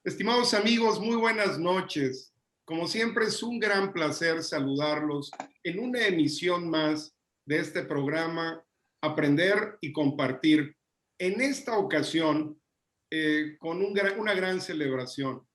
Estimados amigos, muy buenas noches. Como siempre, es un gran placer saludarlos en una emisión más de este programa Aprender y Compartir. En esta ocasión, con una gran celebración.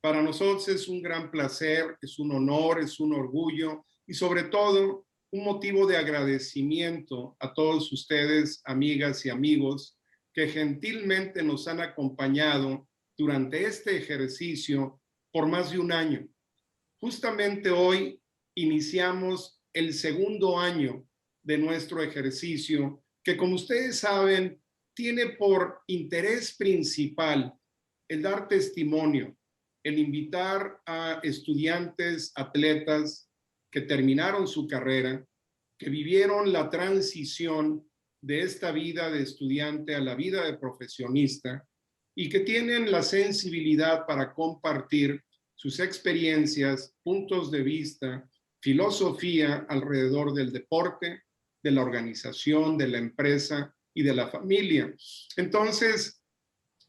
Para nosotros es un gran placer, es un honor, es un orgullo y sobre todo un motivo de agradecimiento a todos ustedes, amigas y amigos, que gentilmente nos han acompañado durante este ejercicio por más de un año. Justamente hoy iniciamos el segundo año de nuestro ejercicio, que como ustedes saben, tiene por interés principal el dar testimonio, el invitar a estudiantes, atletas que terminaron su carrera, que vivieron la transición de esta vida de estudiante a la vida de profesionista y que tienen la sensibilidad para compartir sus experiencias, puntos de vista, filosofía alrededor del deporte, de la organización, de la empresa y de la familia. Entonces,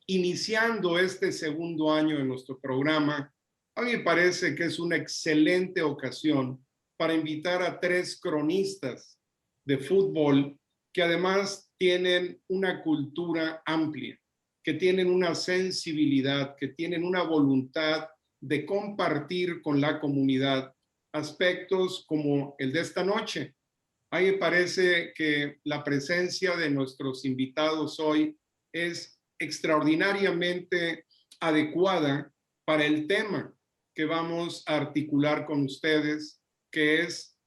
iniciando este segundo año de nuestro programa, a mí me parece que es una excelente ocasión para invitar a tres cronistas de fútbol que además tienen una cultura amplia, que tienen una sensibilidad, que tienen una voluntad de compartir con la comunidad aspectos como el de esta noche. A mí me parece que la presencia de nuestros invitados hoy es extraordinariamente adecuada para el tema que vamos a articular con ustedes, que es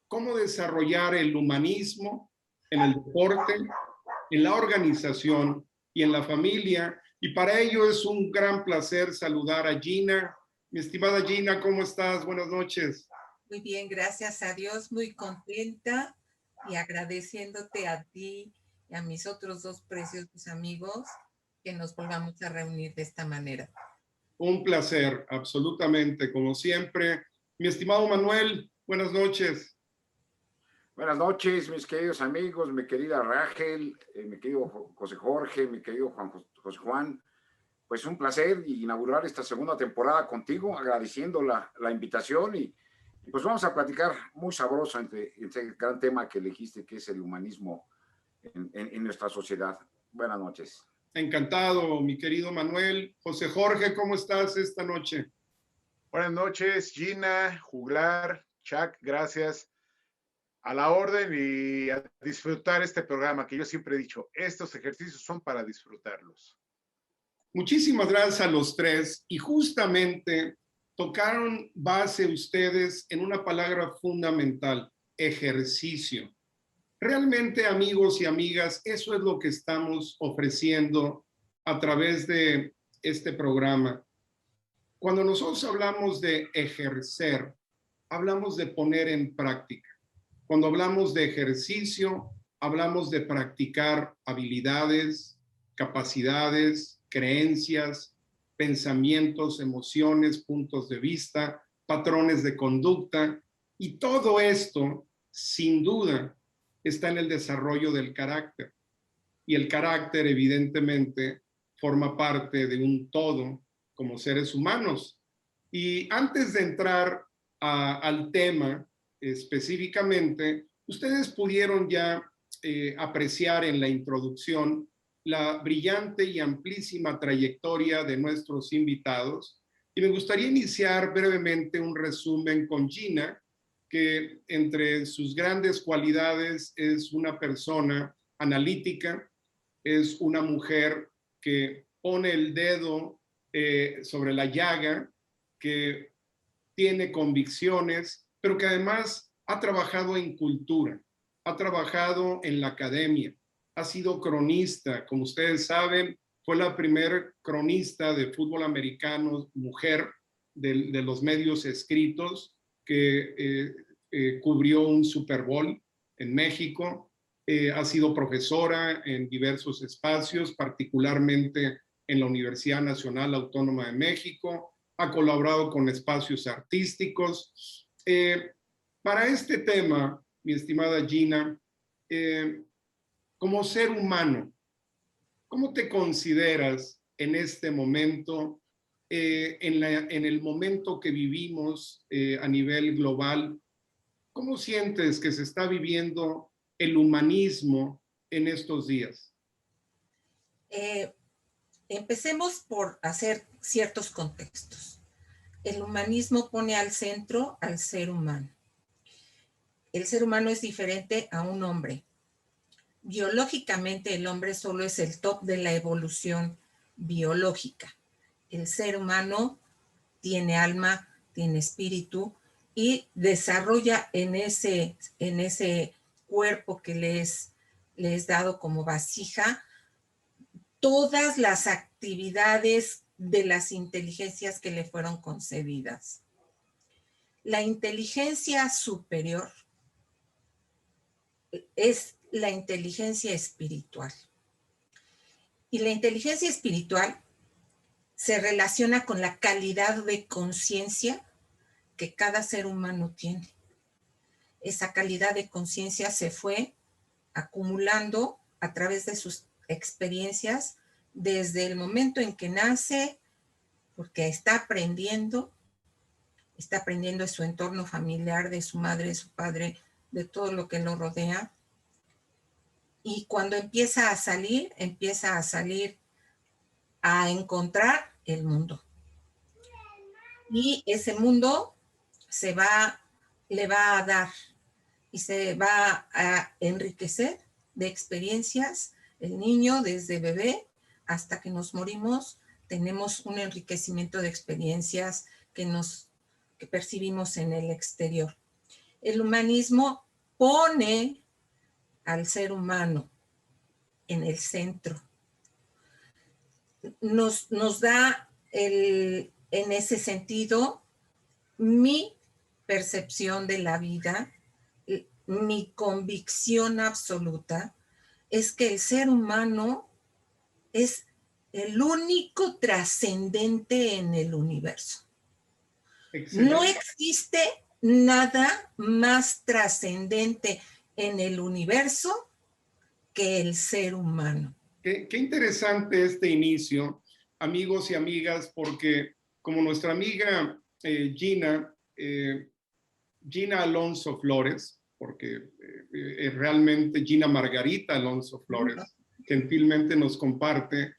cómo desarrollar el humanismo en el deporte, en la organización y en la familia. Y para ello es un gran placer saludar a Gina. Mi estimada Gina, ¿cómo estás? Buenas noches. Muy bien, gracias a Dios, muy contenta y agradeciéndote a ti y a mis otros dos preciosos amigos que nos volvamos a reunir de esta manera. Un placer, absolutamente, como siempre. Mi estimado Manuel, buenas noches. Buenas noches, mis queridos amigos, mi querida Rachel, mi querido José Jorge, mi querido José Juan. Pues un placer inaugurar esta segunda temporada contigo, agradeciendo la invitación y pues vamos a platicar muy sabroso entre el gran tema que elegiste, que es el humanismo en nuestra sociedad. Buenas noches. Encantado, mi querido Manuel. José Jorge, ¿cómo estás esta noche? Buenas noches, Gina, Juglar, Chuck, gracias. A la orden y a disfrutar este programa, que yo siempre he dicho, estos ejercicios son para disfrutarlos. Muchísimas gracias a los tres y justamente tocaron base ustedes en una palabra fundamental, ejercicio. Realmente, amigos y amigas, eso es lo que estamos ofreciendo a través de este programa. Cuando nosotros hablamos de ejercer, hablamos de poner en práctica. Cuando hablamos de ejercicio, hablamos de practicar habilidades, capacidades, creencias, pensamientos, emociones, puntos de vista, patrones de conducta, y todo esto, sin duda, está en el desarrollo del carácter. Y el carácter, evidentemente, forma parte de un todo como seres humanos. Y antes de entrar al tema específicamente, ustedes pudieron ya apreciar en la introducción la brillante y amplísima trayectoria de nuestros invitados. Y me gustaría iniciar brevemente un resumen con Gina, que entre sus grandes cualidades es una persona analítica, es una mujer que pone el dedo sobre la llaga, que tiene convicciones, pero que además ha trabajado en cultura, ha trabajado en la academia, ha sido cronista, como ustedes saben, fue la primer cronista de fútbol americano mujer de los medios escritos que cubrió un Super Bowl en México. Ha sido profesora en diversos espacios, particularmente en la Universidad Nacional Autónoma de México, ha colaborado con espacios artísticos. Para este tema, mi estimada Gina, como ser humano, ¿cómo te consideras en este momento en el momento que vivimos a nivel global? ¿Cómo sientes que se está viviendo el humanismo en estos días? Empecemos por hacer ciertos contextos. El humanismo pone al centro al ser humano. El ser humano es diferente a un hombre. Biológicamente el hombre solo es el top de la evolución biológica. El ser humano tiene alma, tiene espíritu y desarrolla en ese cuerpo que le es dado como vasija todas las actividades de las inteligencias que le fueron concebidas. La inteligencia superior es la inteligencia espiritual. Y la inteligencia espiritual se relaciona con la calidad de conciencia que cada ser humano tiene. Esa calidad de conciencia se fue acumulando a través de sus experiencias desde el momento en que nace, porque está aprendiendo de su entorno familiar, de su madre, de su padre, de todo lo que lo rodea. Y cuando empieza a salir a encontrar el mundo. Y ese mundo le va a dar y se va a enriquecer de experiencias. El niño desde bebé hasta que nos morimos tenemos un enriquecimiento de experiencias que percibimos en el exterior. El humanismo pone al ser humano en el centro. Nos da en ese sentido mi percepción de la vida, mi convicción absoluta es que el ser humano es el único trascendente en el universo. Excelente. No existe nada más trascendente en el universo que el ser humano. Qué interesante este inicio, amigos y amigas, porque como nuestra amiga Gina Alonso Flores, porque realmente Gina Margarita Alonso Flores, gentilmente nos comparte,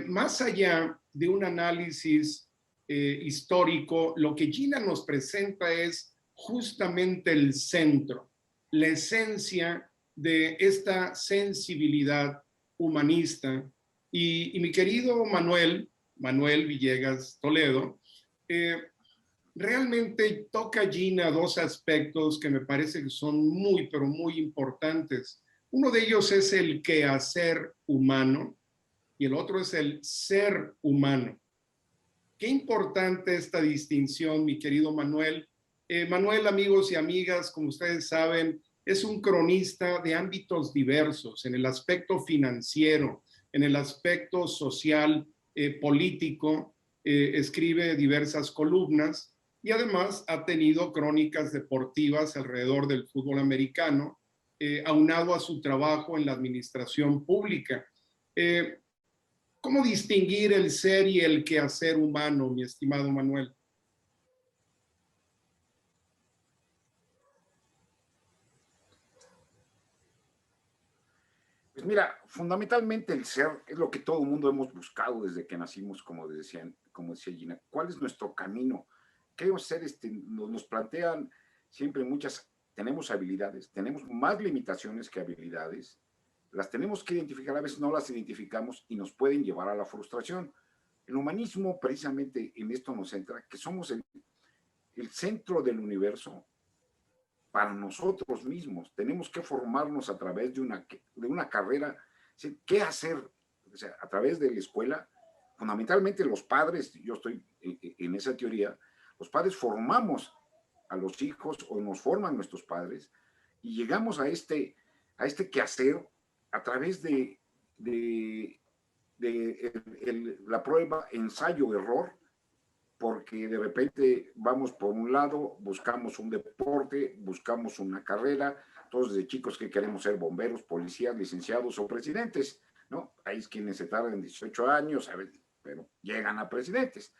más allá de un análisis histórico, lo que Gina nos presenta es justamente el centro, la esencia de esta sensibilidad humanista. Y mi querido Manuel Villegas Toledo, realmente toca Gina dos aspectos que me parece que son muy, pero muy importantes. Uno de ellos es el quehacer humano y el otro es el ser humano. Qué importante esta distinción, mi querido Manuel. Manuel, amigos y amigas, como ustedes saben, es un cronista de ámbitos diversos, en el aspecto financiero, en el aspecto social, político, escribe diversas columnas y además ha tenido crónicas deportivas alrededor del fútbol americano, aunado a su trabajo en la administración pública. ¿Cómo distinguir el ser y el quehacer humano, mi estimado Manuel? Pues mira, fundamentalmente el ser es lo que todo el mundo hemos buscado desde que nacimos, como decía Gina. ¿Cuál es nuestro camino? Queremos ser, nos plantean siempre tenemos habilidades, tenemos más limitaciones que habilidades, las tenemos que identificar, a veces no las identificamos y nos pueden llevar a la frustración. El humanismo precisamente en esto nos centra, que somos el centro del universo para nosotros mismos. Tenemos que formarnos a través de una carrera. ¿Qué hacer? O sea, a través de la escuela, fundamentalmente los padres, yo estoy en esa teoría, los padres formamos a los hijos o nos forman nuestros padres y llegamos a este quehacer a través de la prueba, ensayo, error, porque de repente vamos por un lado, buscamos un deporte, buscamos una carrera, todos desde chicos que queremos ser bomberos, policías, licenciados o presidentes, ¿no? Hay quienes se tardan 18 años, a ver, pero llegan a presidentes.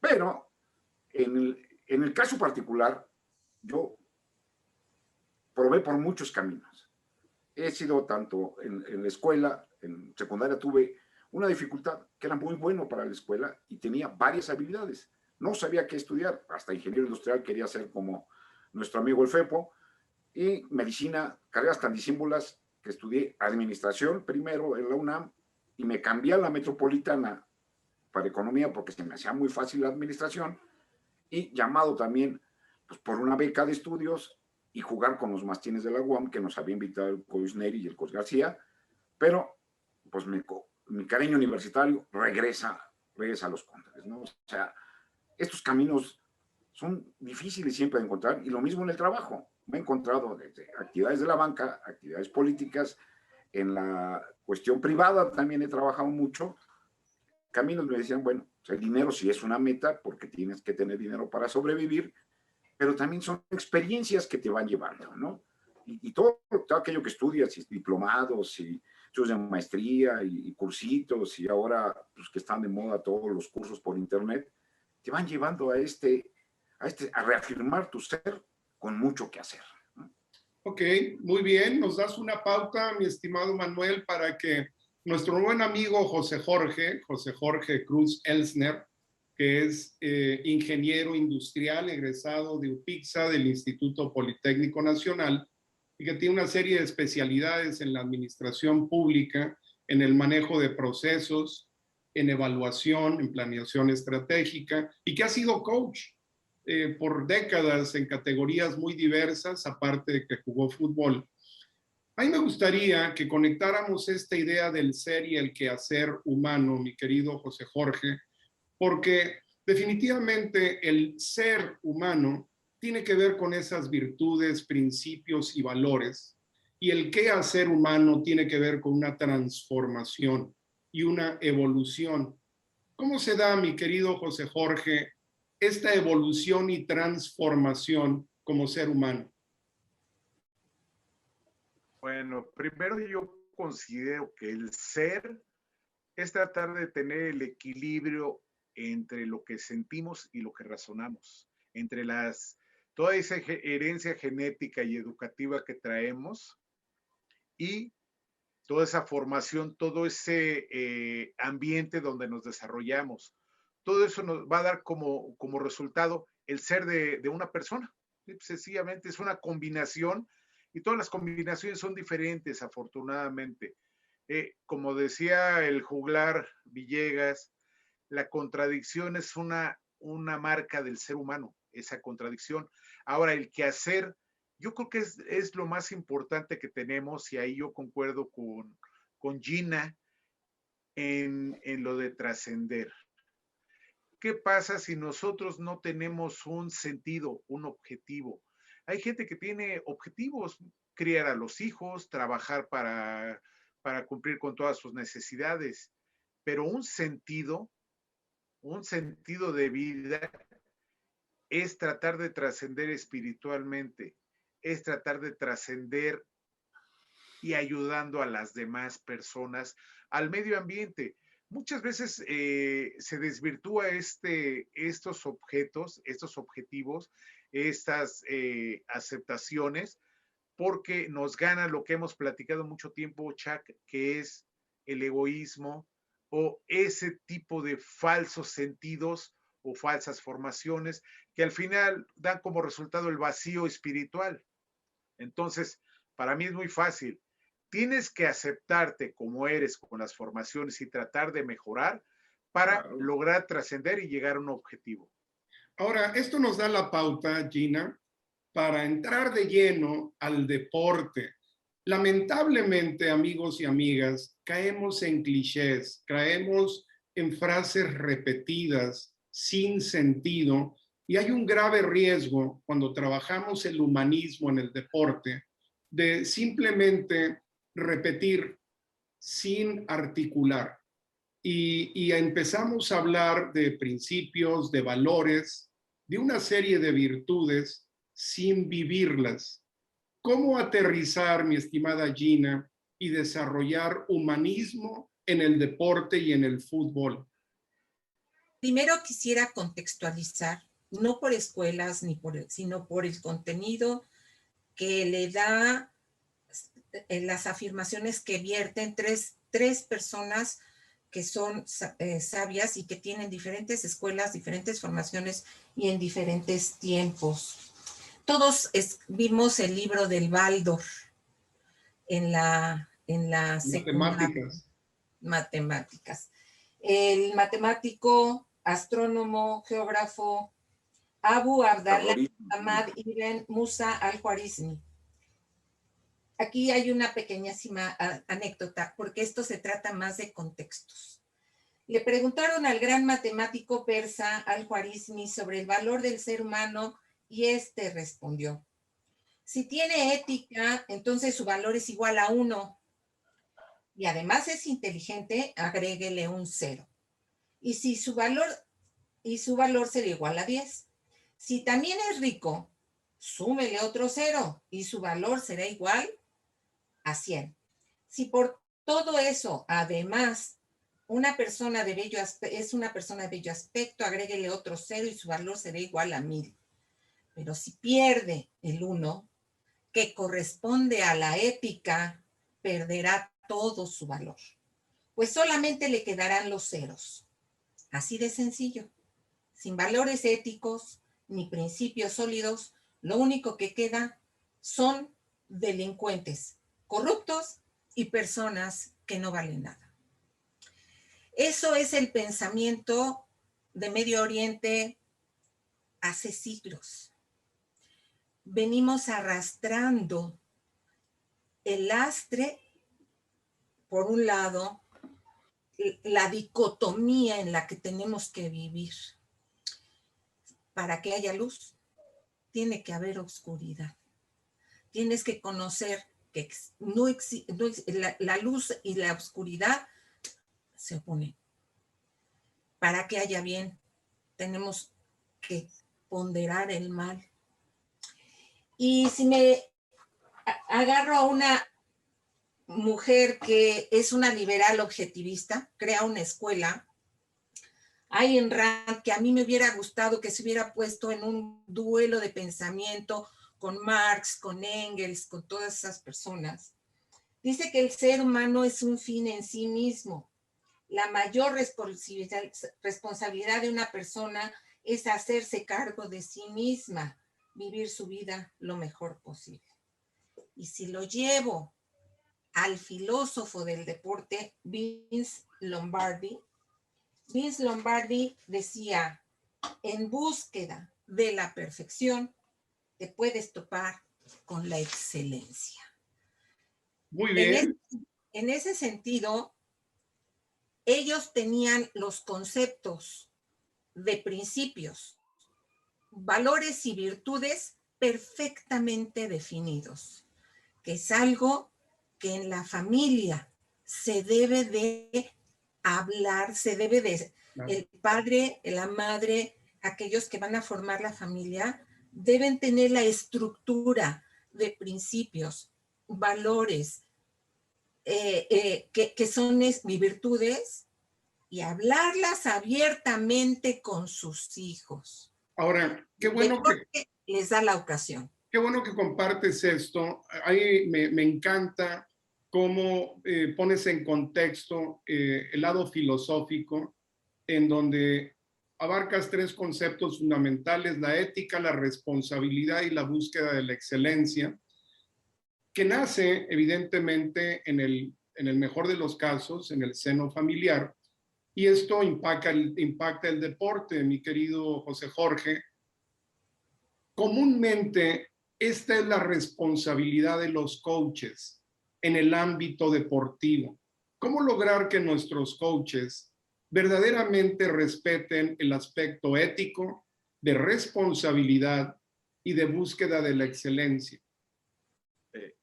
Pero en el caso particular, yo probé por muchos caminos. He sido tanto en la escuela, en secundaria tuve una dificultad que era muy bueno para la escuela y tenía varias habilidades. No sabía qué estudiar, hasta ingeniero industrial quería ser como nuestro amigo el Fepo, y medicina, carreras tan disímbolas que estudié administración primero en la UNAM y me cambié a la Metropolitana para economía porque se me hacía muy fácil la administración y llamado también pues, por una beca de estudios y jugar con los mastines de la UAM que nos había invitado el Coach Neri y el Coach García, pero pues mi cariño universitario regresa a los Cóndores, ¿no? O sea, estos caminos son difíciles siempre de encontrar y lo mismo en el trabajo. Me he encontrado desde actividades de la banca, actividades políticas, en la cuestión privada también he trabajado mucho. Caminos me decían, bueno, el dinero sí es una meta porque tienes que tener dinero para sobrevivir, pero también son experiencias que te van llevando, ¿no? Y todo aquello que estudias, y diplomados, y estudios de maestría, y cursitos, y ahora pues, que están de moda todos los cursos por internet, te van llevando a reafirmar tu ser con mucho que hacer, ¿no? Ok, muy bien. Nos das una pauta, mi estimado Manuel, para que nuestro buen amigo José Jorge Cruz Elsner, que es ingeniero industrial egresado de UPIXA, del Instituto Politécnico Nacional, y que tiene una serie de especialidades en la administración pública, en el manejo de procesos, en evaluación, en planeación estratégica, y que ha sido coach por décadas en categorías muy diversas, aparte de que jugó fútbol. A mí me gustaría que conectáramos esta idea del ser y el quehacer humano, mi querido José Jorge, porque definitivamente el ser humano tiene que ver con esas virtudes, principios y valores, y el quehacer humano tiene que ver con una transformación y una evolución. ¿Cómo se da, mi querido José Jorge, esta evolución y transformación como ser humano? Bueno, primero yo considero que el ser es tratar de tener el equilibrio entre lo que sentimos y lo que razonamos, entre toda esa herencia genética y educativa que traemos y toda esa formación, todo ese ambiente donde nos desarrollamos. Todo eso nos va a dar como resultado el ser de una persona. Sencillamente es una combinación y todas las combinaciones son diferentes, afortunadamente. Como decía el juglar Villegas, la contradicción es una marca del ser humano, esa contradicción. Ahora, el quehacer, yo creo que es lo más importante que tenemos y ahí yo concuerdo con Gina en lo de trascender. ¿Qué pasa si nosotros no tenemos un sentido, un objetivo? Hay gente que tiene objetivos, criar a los hijos, trabajar para cumplir con todas sus necesidades, pero un sentido de vida es tratar de trascender espiritualmente, es tratar de trascender y ayudando a las demás personas, al medio ambiente. Muchas veces se desvirtúa estos objetos, estos objetivos, estas aceptaciones, porque nos gana lo que hemos platicado mucho tiempo, Chuck, que es el egoísmo o ese tipo de falsos sentidos o falsas formaciones que al final dan como resultado el vacío espiritual. Entonces, para mí es muy fácil. Tienes que aceptarte como eres con las formaciones y tratar de mejorar para lograr trascender y llegar a un objetivo. Ahora, esto nos da la pauta, Gina, para entrar de lleno al deporte. Lamentablemente, amigos y amigas, caemos en clichés, caemos en frases repetidas, sin sentido, y hay un grave riesgo cuando trabajamos el humanismo en el deporte de simplemente repetir sin articular. Y empezamos a hablar de principios, de valores, de una serie de virtudes sin vivirlas. ¿Cómo aterrizar, mi estimada Gina, y desarrollar humanismo en el deporte y en el fútbol? Primero quisiera contextualizar, no por escuelas, sino por el contenido que le da las afirmaciones que vierten tres personas que son sabias y que tienen diferentes escuelas, diferentes formaciones y en diferentes tiempos. Todos vimos el libro del Baldor en la secundaria, matemáticas. El matemático, astrónomo, geógrafo, Abu Abdallah Ahmad ibn Musa al-Khwarizmi. Aquí hay una pequeñísima anécdota, porque esto se trata más de contextos. Le preguntaron al gran matemático persa al-Khwarizmi sobre el valor del ser humano y este respondió: si tiene ética, entonces su valor es igual a 1. Y además es inteligente, agréguele un 0. Y su valor será igual a 10. Si también es rico, súmele otro 0 y su valor será igual a 100. Si por todo eso, además, una persona es una persona de bello aspecto, agréguele otro 0 y su valor será igual a 1000. Pero si pierde el 1, que corresponde a la ética, perderá todo su valor, pues solamente le quedarán los ceros. Así de sencillo. Sin valores éticos ni principios sólidos, lo único que queda son delincuentes, corruptos y personas que no valen nada. Eso es el pensamiento de Medio Oriente hace siglos. Venimos arrastrando el lastre, por un lado, la dicotomía en la que tenemos que vivir. Para que haya luz, tiene que haber oscuridad. Tienes que conocer que la luz y la oscuridad se oponen. Para que haya bien, tenemos que ponderar el mal. Y si me agarro a una mujer que es una liberal objetivista, crea una escuela, Ayn Rand, que a mí me hubiera gustado que se hubiera puesto en un duelo de pensamiento con Marx, con Engels, con todas esas personas, dice que el ser humano es un fin en sí mismo. La mayor responsabilidad de una persona es hacerse cargo de sí misma, vivir su vida lo mejor posible. Y si lo llevo al filósofo del deporte, Vince Lombardi decía: en búsqueda de la perfección, te puedes topar con la excelencia. Muy bien. En ese sentido, ellos tenían los conceptos de principios, valores y virtudes perfectamente definidos, que es algo que en la familia se debe de hablar, el padre, la madre, aquellos que van a formar la familia, deben tener la estructura de principios, valores, que son virtudes, y hablarlas abiertamente con sus hijos. Ahora, qué bueno que les da la ocasión. Qué bueno que compartes esto. Ahí me encanta cómo pones en contexto el lado filosófico, en donde abarcas 3 conceptos fundamentales: la ética, la responsabilidad y la búsqueda de la excelencia, que nace evidentemente en el mejor de los casos, en el seno familiar, y esto impacta el deporte, mi querido José Jorge. Comúnmente, esta es la responsabilidad de los coaches en el ámbito deportivo. ¿Cómo lograr que nuestros coaches verdaderamente respeten el aspecto ético, de responsabilidad y de búsqueda de la excelencia?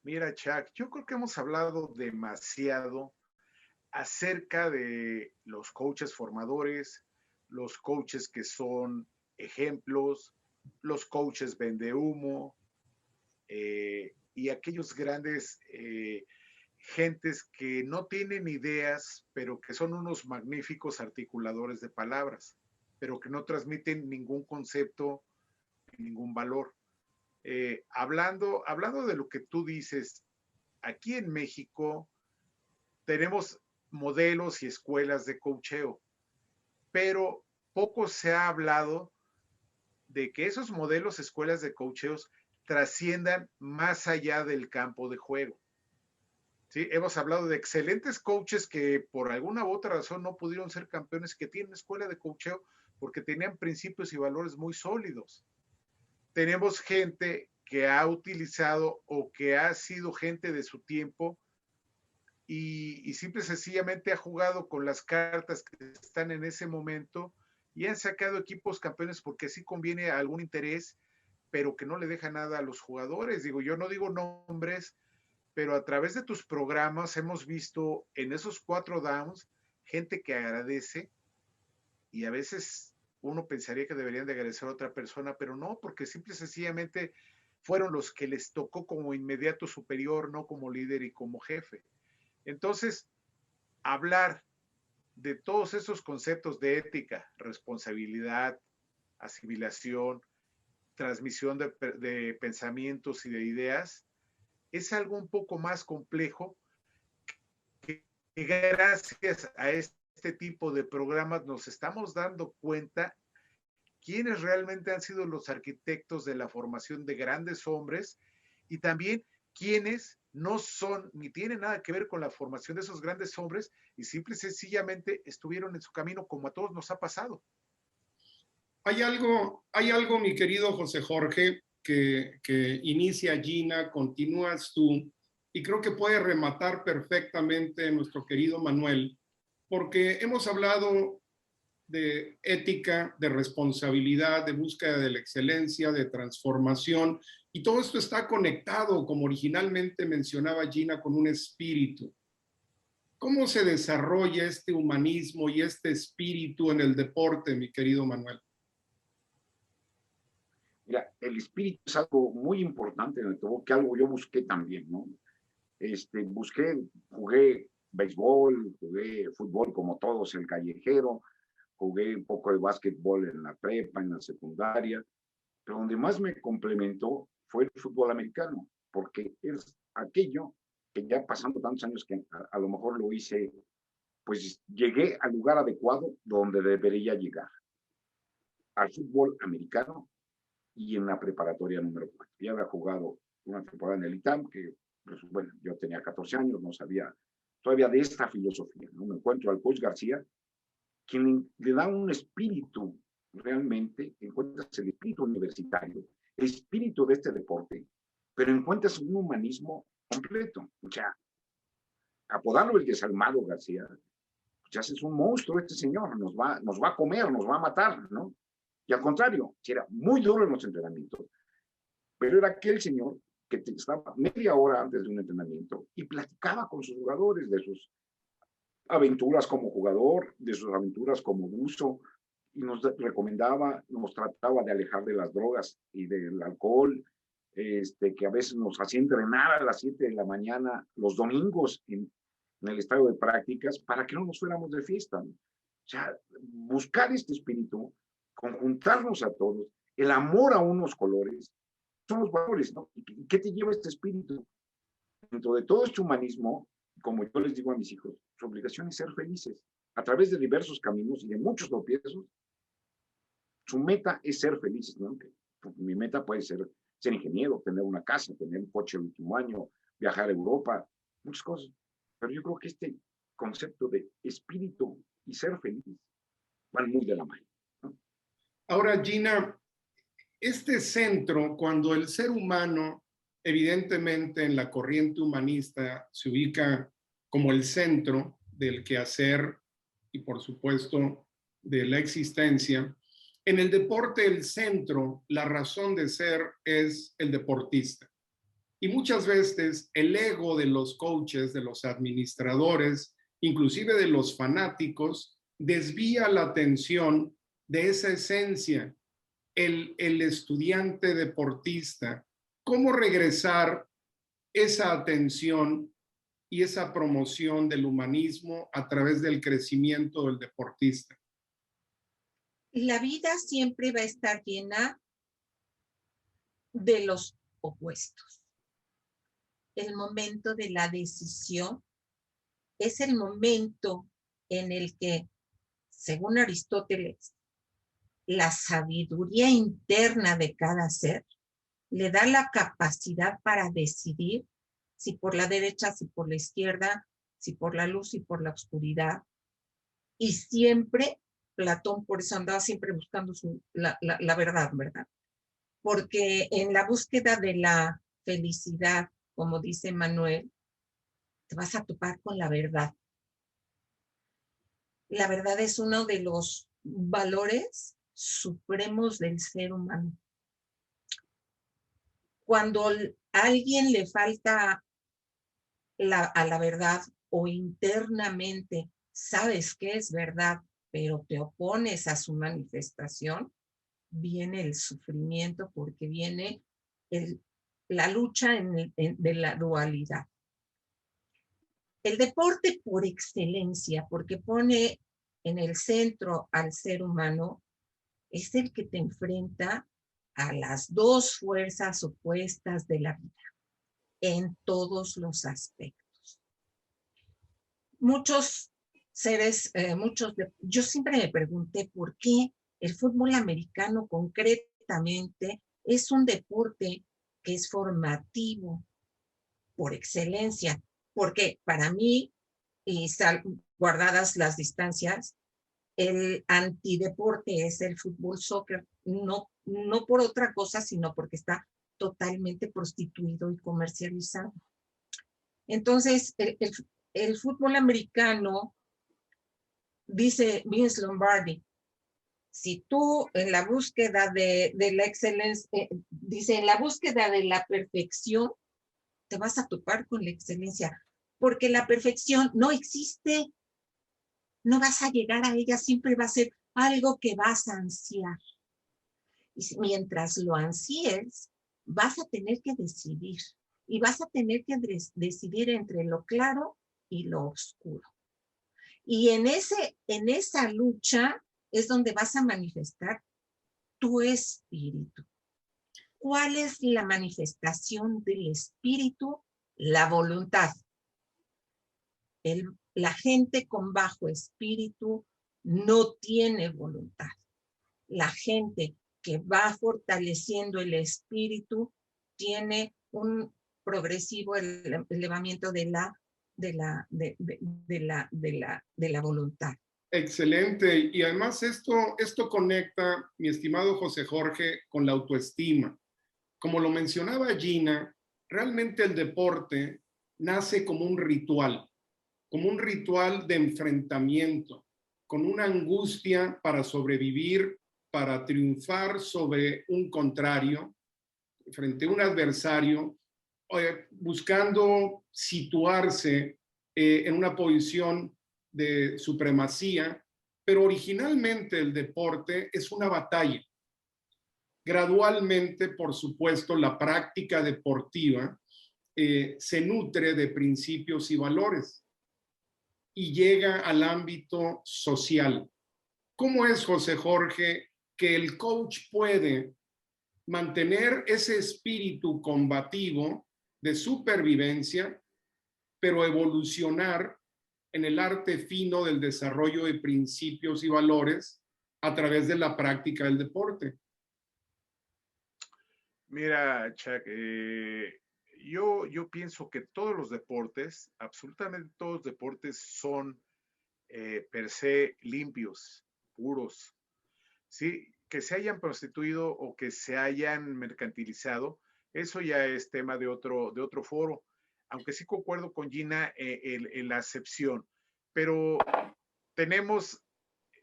Mira, Chuck, yo creo que hemos hablado demasiado acerca de los coaches formadores, los coaches que son ejemplos, los coaches vendehumo, y aquellos grandes gentes que no tienen ideas, pero que son unos magníficos articuladores de palabras. pero que no transmiten ningún concepto, ningún valor. Hablando de lo que tú dices, aquí en México tenemos modelos y escuelas de coacheo, pero poco se ha hablado de que esos modelos, escuelas de coacheos trasciendan más allá del campo de juego. ¿Sí? Hemos hablado de excelentes coaches que por alguna u otra razón no pudieron ser campeones, que tienen escuela de coacheo porque tenían principios y valores muy sólidos. Tenemos gente que ha utilizado o que ha sido gente de su tiempo y simple y sencillamente ha jugado con las cartas que están en ese momento y han sacado equipos campeones porque sí conviene a algún interés, pero que no le deja nada a los jugadores. Digo, yo no digo nombres, pero a través de tus programas hemos visto en esos 4 downs gente que agradece y a veces uno pensaría que deberían de agradecer a otra persona, pero no, porque simple y sencillamente fueron los que les tocó como inmediato superior, no como líder y como jefe. Entonces, hablar de todos esos conceptos de ética, responsabilidad, asimilación, transmisión de pensamientos y de ideas, es algo un poco más complejo que gracias a este tipo de programas nos estamos dando cuenta quiénes realmente han sido los arquitectos de la formación de grandes hombres y también quiénes no son ni tienen nada que ver con la formación de esos grandes hombres y simple y sencillamente estuvieron en su camino como a todos nos ha pasado. Hay algo, mi querido José Jorge, que inicia Gina, continúas tú, y creo que puede rematar perfectamente nuestro querido Manuel, porque hemos hablado de ética, de responsabilidad, de búsqueda de la excelencia, de transformación, y todo esto está conectado, como originalmente mencionaba Gina, con un espíritu. ¿Cómo se desarrolla este humanismo y este espíritu en el deporte, mi querido Manuel? Mira, el espíritu es algo muy importante en el que algo yo busqué también, ¿no? Jugué béisbol, jugué fútbol como todos, el callejero, jugué un poco de básquetbol en la prepa, en la secundaria, pero donde más me complementó fue el fútbol americano, porque es aquello que ya pasando tantos años que a lo mejor lo hice, pues llegué al lugar adecuado donde debería llegar, al fútbol americano y en la preparatoria número 4. Ya había jugado una temporada en el ITAM, que pues, bueno, yo tenía 14 años, no sabía todavía de esta filosofía, ¿no? Me encuentro al coach García, quien le da un espíritu realmente, encuentras el espíritu universitario, el espíritu de este deporte, pero encuentras un humanismo completo. O sea, apodarlo el desalmado García, pues es un monstruo este señor, nos va a comer, nos va a matar, ¿no? Y al contrario, era muy duro en los entrenamientos, pero era aquel señor que estaba media hora antes de un entrenamiento y platicaba con sus jugadores de sus aventuras como jugador, de sus aventuras como buzo, y nos recomendaba, nos trataba de alejar de las drogas y del alcohol, que a veces nos hacía entrenar a las 7 de la mañana los domingos en el estadio de prácticas para que no nos fuéramos de fiesta, ¿no? O sea, buscar este espíritu, conjuntarnos a todos, el amor a unos colores, son los valores, ¿no? ¿Y qué te lleva este espíritu? Dentro de todo este humanismo, como yo les digo a mis hijos, su obligación es ser felices a través de diversos caminos y de muchos tropiezos. Su meta es ser felices, ¿no? Mi meta puede ser ingeniero, tener una casa, tener un coche el último año, viajar a Europa, muchas cosas. Pero yo creo que este concepto de espíritu y ser feliz van muy de la mano, ¿no? Ahora, Gina, este centro, cuando el ser humano, evidentemente en la corriente humanista, se ubica como el centro del quehacer y, por supuesto, de la existencia, en el deporte el centro, la razón de ser es el deportista. Y muchas veces el ego de los coaches, de los administradores, inclusive de los fanáticos, desvía la atención de esa esencia, el estudiante deportista. ¿Cómo regresar esa atención y esa promoción del humanismo a través del crecimiento del deportista? La vida siempre va a estar llena de los opuestos. El momento de la decisión es el momento en el que, según Aristóteles, la sabiduría interna de cada ser le da la capacidad para decidir si por la derecha, si por la izquierda, si por la luz, si por la oscuridad. Y siempre, Platón por eso andaba siempre buscando la verdad, ¿verdad? Porque en la búsqueda de la felicidad, como dice Manuel, te vas a topar con la verdad. La verdad es uno de los valores supremos del ser humano. Cuando a alguien le falta a la verdad o internamente sabes que es verdad, pero te opones a su manifestación, viene el sufrimiento porque viene la lucha de la dualidad. El deporte por excelencia, porque pone en el centro al ser humano, es el que te enfrenta a las dos fuerzas opuestas de la vida en todos los aspectos. Muchos seres, yo siempre me pregunté por qué el fútbol americano concretamente es un deporte que es formativo por excelencia, porque para mí, y guardadas las distancias, el antideporte es el fútbol soccer, no por otra cosa, sino porque está totalmente prostituido y comercializado. Entonces, el fútbol americano, dice Vince Lombardi, si tú en la búsqueda de la excelencia, dice, en la búsqueda de la perfección, te vas a topar con la excelencia, porque la perfección no existe, no vas a llegar a ella, siempre va a ser algo que vas a ansiar. Y mientras lo ansíes, vas a tener que decidir, y vas a tener que decidir entre lo claro y lo oscuro. Y en esa lucha es donde vas a manifestar tu espíritu. ¿Cuál es la manifestación del espíritu? La voluntad. La gente con bajo espíritu no tiene voluntad. La gente que va fortaleciendo el espíritu tiene un progresivo elevamiento de la voluntad. Excelente. Y además esto conecta, mi estimado José Jorge, con la autoestima. Como lo mencionaba Gina, realmente el deporte nace como un ritual de enfrentamiento, con una angustia para sobrevivir, para triunfar sobre un contrario, frente a un adversario, buscando situarse en una posición de supremacía, pero originalmente el deporte es una batalla. Gradualmente, por supuesto, la práctica deportiva se nutre de principios y valores y llega al ámbito social. ¿Cómo es, José Jorge, que el coach puede mantener ese espíritu combativo de supervivencia, pero evolucionar en el arte fino del desarrollo de principios y valores a través de la práctica del deporte? Mira, Chuck, yo pienso que todos los deportes, absolutamente todos los deportes son per se limpios, puros. Sí, que se hayan prostituido o que se hayan mercantilizado, eso ya es tema de otro foro. Aunque sí concuerdo con Gina en la acepción, pero tenemos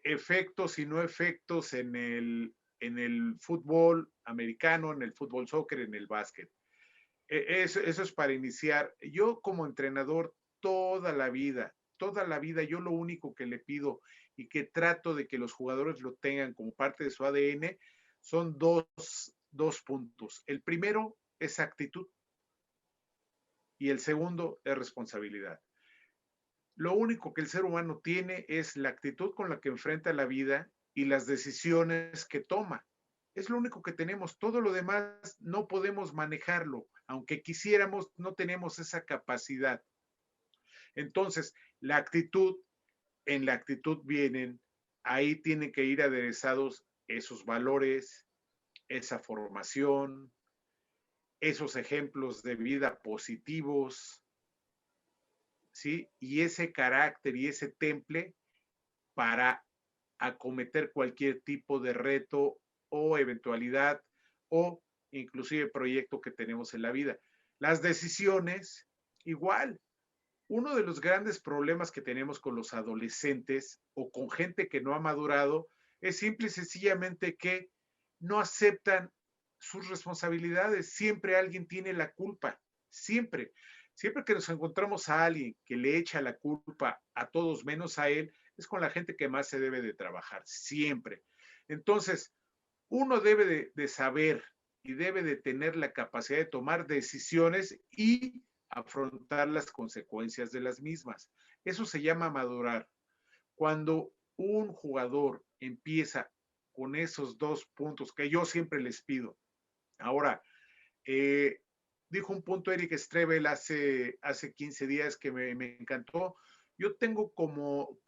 efectos y no efectos en el fútbol americano, en el fútbol soccer, en el básquet. Eso es para iniciar. Yo como entrenador toda la vida, yo lo único que le pido y que trato de que los jugadores lo tengan como parte de su ADN son dos puntos. El primero es actitud y el segundo es responsabilidad. Lo único que el ser humano tiene es la actitud con la que enfrenta la vida y las decisiones que toma. Es lo único que tenemos. Todo lo demás no podemos manejarlo. Aunque quisiéramos, no tenemos esa capacidad. Entonces, en la actitud vienen, ahí tienen que ir aderezados esos valores, esa formación, esos ejemplos de vida positivos, ¿sí? Y ese carácter y ese temple para acometer cualquier tipo de reto o eventualidad o inclusive proyecto que tenemos en la vida. Las decisiones, igual. Uno de los grandes problemas que tenemos con los adolescentes o con gente que no ha madurado es simple y sencillamente que no aceptan sus responsabilidades. Siempre alguien tiene la culpa, siempre. Siempre que nos encontramos a alguien que le echa la culpa a todos menos a él, es con la gente que más se debe de trabajar, siempre. Entonces, uno debe de saber y debe de tener la capacidad de tomar decisiones y afrontar las consecuencias de las mismas. Eso se llama madurar. Cuando un jugador empieza con esos dos puntos que yo siempre les pido. Ahora, dijo un punto Eric Strebel hace 15 días que me encantó. Yo tengo como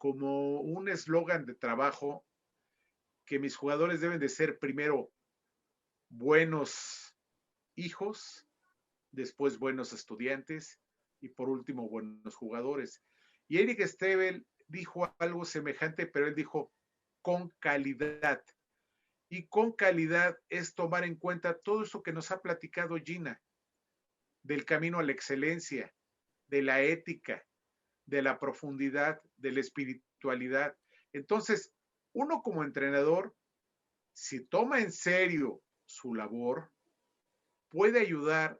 un eslogan de trabajo que mis jugadores deben de ser primero buenos hijos, después buenos estudiantes y por último buenos jugadores. Y Eric Strebel dijo algo semejante, pero él dijo con calidad. Y con calidad es tomar en cuenta todo eso que nos ha platicado Gina, del camino a la excelencia, de la ética, de la profundidad, de la espiritualidad. Entonces, uno como entrenador, si toma en serio su labor, puede ayudar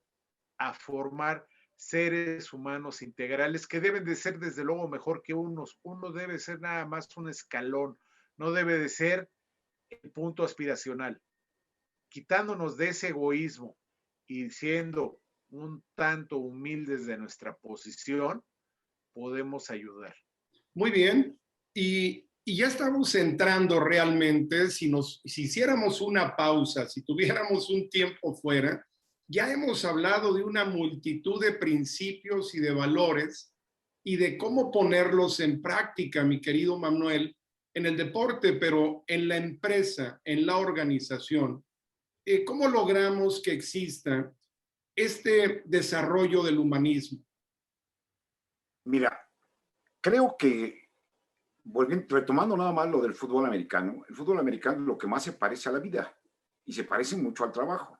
a formar seres humanos integrales que deben de ser desde luego mejor que unos. Uno debe ser nada más un escalón, no debe de ser el punto aspiracional. Quitándonos de ese egoísmo y siendo un tanto humildes de nuestra posición, podemos ayudar. Muy bien. Y ya estamos entrando realmente, si hiciéramos una pausa, si tuviéramos un tiempo fuera, ya hemos hablado de una multitud de principios y de valores y de cómo ponerlos en práctica, mi querido Manuel, en el deporte, pero en la empresa, en la organización. ¿Cómo logramos que exista este desarrollo del humanismo? Mira, creo que, retomando nada más lo del fútbol americano, el fútbol americano es lo que más se parece a la vida y se parece mucho al trabajo.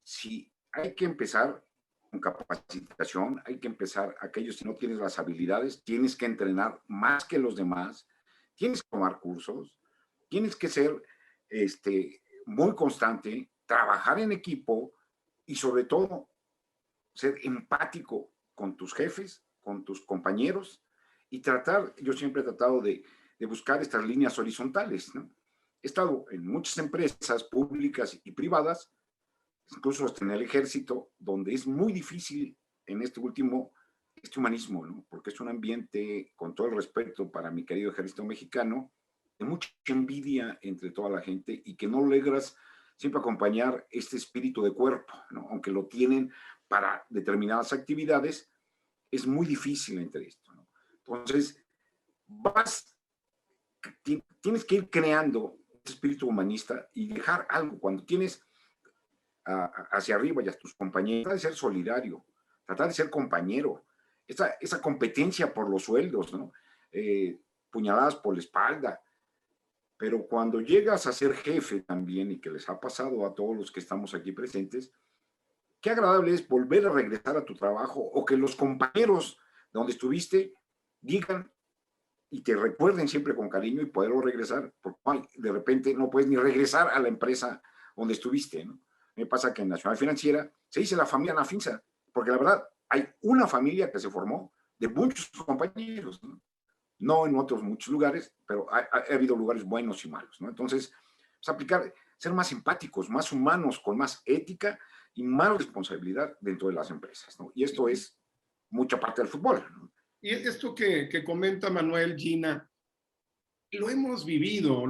Si hay que empezar con capacitación, hay que empezar aquellos si no tienes las habilidades, tienes que entrenar más que los demás, tienes que tomar cursos, tienes que ser muy constante, trabajar en equipo y sobre todo ser empático con tus jefes, con tus compañeros y yo siempre he tratado de buscar estas líneas horizontales, ¿no? He estado en muchas empresas públicas y privadas, incluso hasta en el ejército, donde es muy difícil en este humanismo, ¿no? Porque es un ambiente, con todo el respeto para mi querido ejército mexicano, de mucha envidia entre toda la gente y que no logras siempre acompañar este espíritu de cuerpo, ¿no? Aunque lo tienen para determinadas actividades, es muy difícil entre esto, ¿no? Entonces, tienes que ir creando este espíritu humanista y dejar algo. Cuando tienes hacia arriba y a tus compañeros, tratar de ser solidario, tratar de ser compañero, esa competencia por los sueldos, ¿no? Puñaladas por la espalda. Pero cuando llegas a ser jefe también, y que les ha pasado a todos los que estamos aquí presentes, qué agradable es volver a regresar a tu trabajo o que los compañeros donde estuviste digan y te recuerden siempre con cariño y poderlo regresar, porque de repente no puedes ni regresar a la empresa donde estuviste, ¿no? Me pasa que en Nacional Financiera se dice la familia Nafinsa, porque la verdad hay una familia que se formó de muchos compañeros, ¿no? No en otros muchos lugares, pero ha habido lugares buenos y malos, ¿no? Entonces, pues ser más empáticos, más humanos, con más ética y más responsabilidad dentro de las empresas, ¿no? Y esto es mucha parte del fútbol, ¿no? Y esto que comenta Manuel, Gina, lo hemos vivido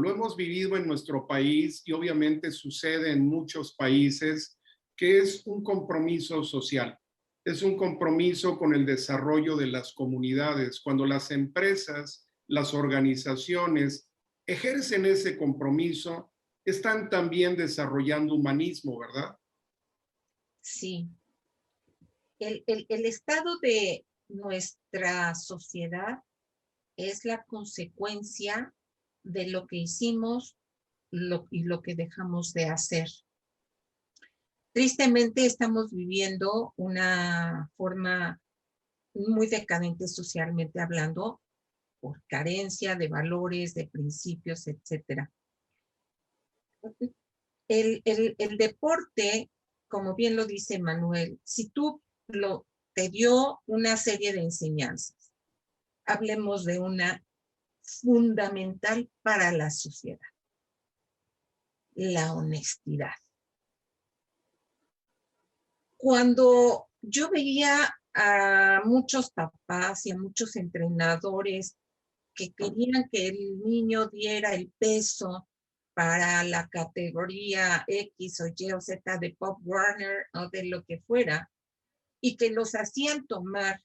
en nuestro país y obviamente sucede en muchos países, que es un compromiso social. Es un compromiso con el desarrollo de las comunidades. Cuando las empresas, las organizaciones ejercen ese compromiso, están también desarrollando humanismo, ¿verdad? Sí. El estado de nuestra sociedad es la consecuencia de lo que hicimos y lo que dejamos de hacer. Tristemente estamos viviendo una forma muy decadente socialmente hablando, por carencia de valores, de principios, etc. El deporte, como bien lo dice Manuel, si tú te dio una serie de enseñanzas, hablemos de una fundamental para la sociedad, la honestidad. Cuando yo veía a muchos papás y a muchos entrenadores que querían que el niño diera el peso para la categoría X o Y o Z de Pop Warner o de lo que fuera, y que los hacían tomar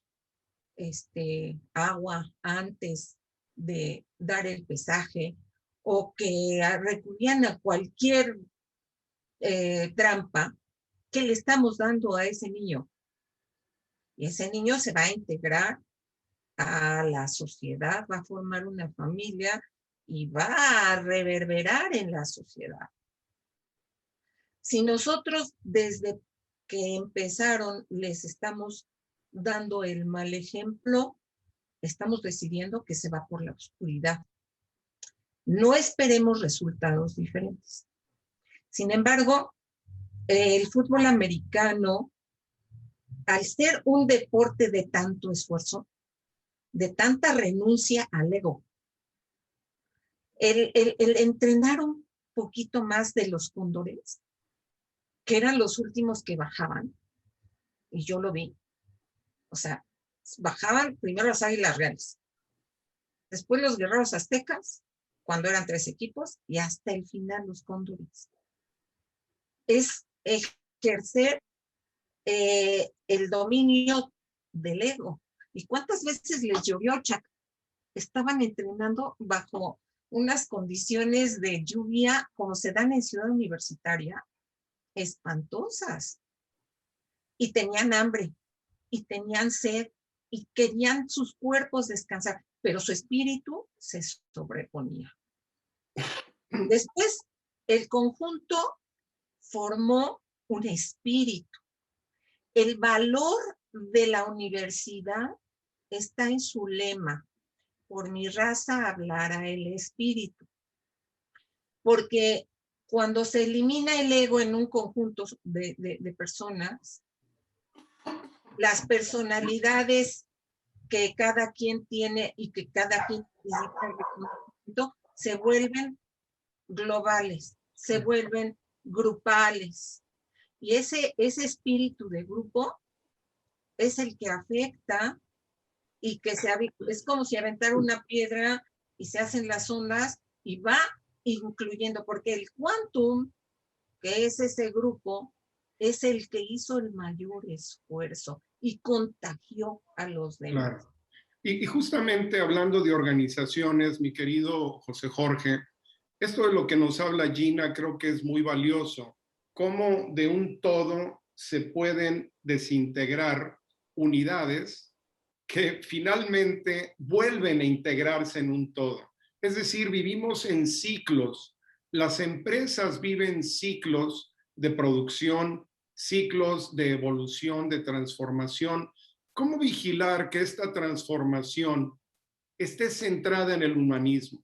agua antes de dar el pesaje, o que recurrían a cualquier trampa, que le estamos dando a ese niño. Y ese niño se va a integrar a la sociedad, va a formar una familia y va a reverberar en la sociedad. Si nosotros desde que empezaron les estamos dando el mal ejemplo, estamos decidiendo que se va por la oscuridad. No esperemos resultados diferentes. Sin embargo, el fútbol americano, al ser un deporte de tanto esfuerzo, de tanta renuncia al ego, el entrenar un poquito más de los cóndores, que eran los últimos que bajaban, y yo lo vi, o sea, bajaban primero las Águilas Reales, después los Guerreros Aztecas, cuando eran 3 equipos, y hasta el final los Cóndores. Es ejercer el dominio del ego. ¿Y cuántas veces les llovió, Chuck? Estaban entrenando bajo unas condiciones de lluvia como se dan en Ciudad Universitaria, espantosas. Y tenían hambre, y tenían sed, y querían sus cuerpos descansar, pero su espíritu se sobreponía. Después, el conjunto formó un espíritu. El valor de la universidad está en su lema: por mi raza hablará el espíritu. Porque cuando se elimina el ego en un conjunto de personas, las personalidades que cada quien tiene y que cada quien se vuelven globales, se vuelven grupales. Y ese espíritu de grupo es el que afecta y que es como si aventara una piedra y se hacen las ondas y va incluyendo, porque el quantum, que es ese grupo, es el que hizo el mayor esfuerzo y contagió a los demás. Claro. Y justamente hablando de organizaciones, mi querido José Jorge, esto de lo que nos habla Gina creo que es muy valioso. Cómo de un todo se pueden desintegrar unidades que finalmente vuelven a integrarse en un todo. Es decir, vivimos en ciclos. Las empresas viven ciclos de producción, ciclos de evolución, de transformación. ¿Cómo vigilar que esta transformación esté centrada en el humanismo?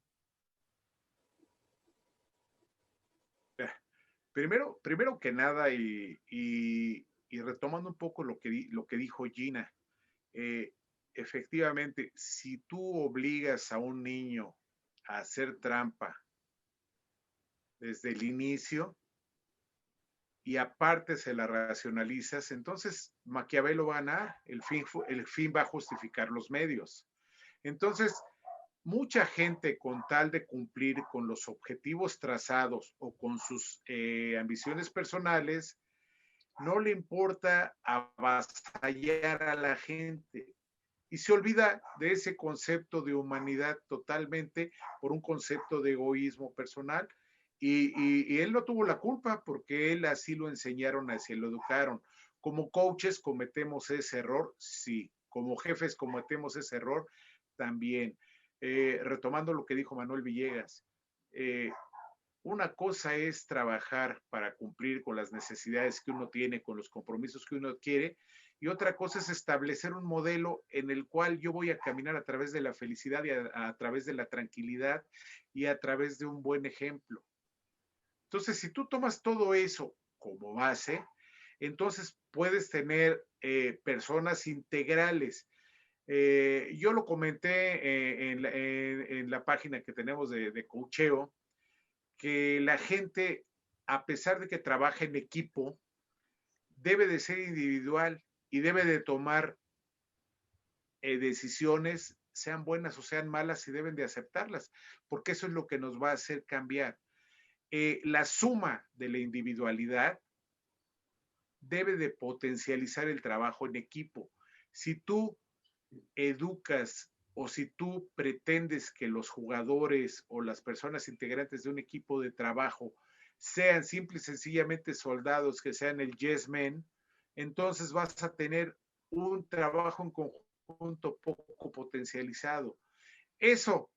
Primero que nada, y retomando un poco lo que dijo Gina, efectivamente, si tú obligas a un niño a hacer trampa desde el inicio y aparte se la racionalizas, entonces Maquiavelo va a ganar, el fin va a justificar los medios. Entonces, mucha gente con tal de cumplir con los objetivos trazados o con sus ambiciones personales, no le importa avasallar a la gente y se olvida de ese concepto de humanidad totalmente por un concepto de egoísmo personal. Y él no tuvo la culpa porque él así lo enseñaron, así lo educaron. Como coaches cometemos ese error, sí. Como jefes cometemos ese error también. Retomando lo que dijo Manuel Villegas, una cosa es trabajar para cumplir con las necesidades que uno tiene, con los compromisos que uno quiere, y otra cosa es establecer un modelo en el cual yo voy a caminar a través de la felicidad y a través de la tranquilidad y a través de un buen ejemplo. Entonces, si tú tomas todo eso como base, entonces puedes tener personas integrales. Yo lo comenté en la página que tenemos de coacheo, que la gente, a pesar de que trabaja en equipo, debe de ser individual y debe de tomar decisiones, sean buenas o sean malas, y deben de aceptarlas, porque eso es lo que nos va a hacer cambiar. La suma de la individualidad debe de potencializar el trabajo en equipo. Si tú educas o si tú pretendes que los jugadores o las personas integrantes de un equipo de trabajo sean simple y sencillamente soldados que sean el yes man, entonces vas a tener un trabajo en conjunto poco potencializado. Eso,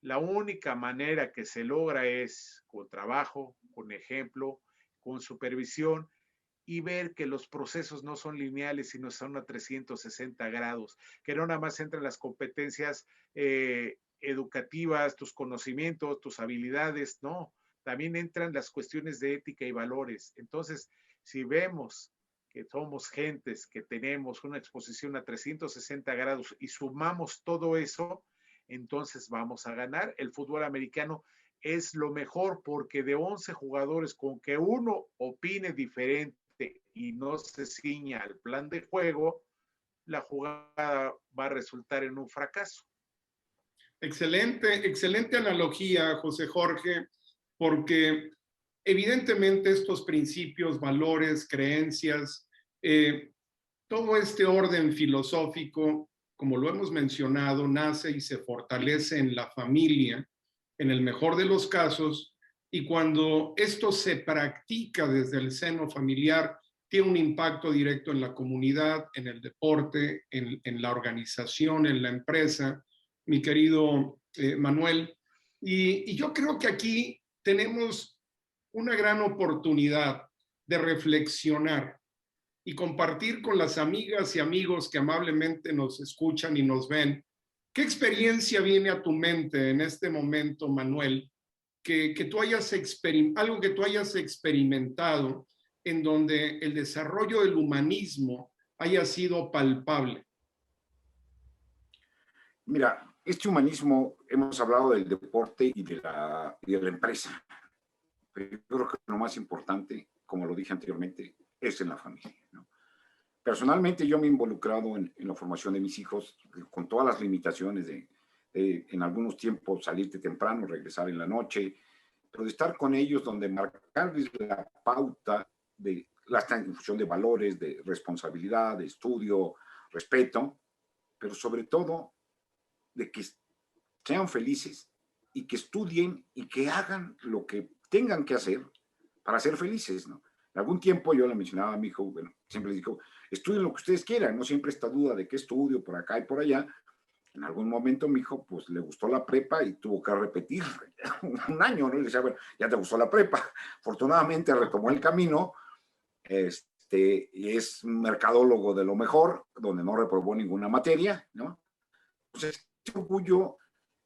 la única manera que se logra es con trabajo, con ejemplo, con supervisión, y ver que los procesos no son lineales, sino son a 360 grados, que no nada más entran las competencias educativas, tus conocimientos, tus habilidades, no, también entran las cuestiones de ética y valores. Entonces, si vemos que somos gentes que tenemos una exposición a 360 grados y sumamos todo eso, entonces vamos a ganar. El fútbol americano es lo mejor porque de 11 jugadores, con que uno opine diferente y no se ciña al plan de juego, la jugada va a resultar en un fracaso. Excelente, excelente analogía, José Jorge, porque evidentemente estos principios, valores, creencias, todo este orden filosófico, como lo hemos mencionado, nace y se fortalece en la familia, en el mejor de los casos, y cuando esto se practica desde el seno familiar, tiene un impacto directo en la comunidad, en el deporte, en la organización, en la empresa, mi querido Manuel. Y yo creo que aquí tenemos una gran oportunidad de reflexionar y compartir con las amigas y amigos que amablemente nos escuchan y nos ven. ¿Qué experiencia viene a tu mente en este momento, Manuel, que tú hayas algo que tú hayas experimentado en donde el desarrollo del humanismo haya sido palpable? Mira, este humanismo, hemos hablado del deporte y de la empresa, pero yo creo que lo más importante, como lo dije anteriormente, es en la familia, ¿no? Personalmente yo me he involucrado en la formación de mis hijos con todas las limitaciones de en algunos tiempos salirte temprano, regresar en la noche, pero de estar con ellos donde marcarles la pauta de la función de valores, de responsabilidad, de estudio, respeto, pero sobre todo de que sean felices y que estudien y que hagan lo que tengan que hacer para ser felices, ¿no? En algún tiempo yo le mencionaba a mi hijo, bueno, siempre les digo, estudien lo que ustedes quieran, no siempre esta duda de qué estudio por acá y por allá. En algún momento mi hijo pues le gustó la prepa y tuvo que repetir un año, ¿no? Y le decía, bueno, ya te gustó la prepa. Afortunadamente retomó el camino, y es mercadólogo de lo mejor, donde no reprobó ninguna materia, ¿no? Entonces, este orgullo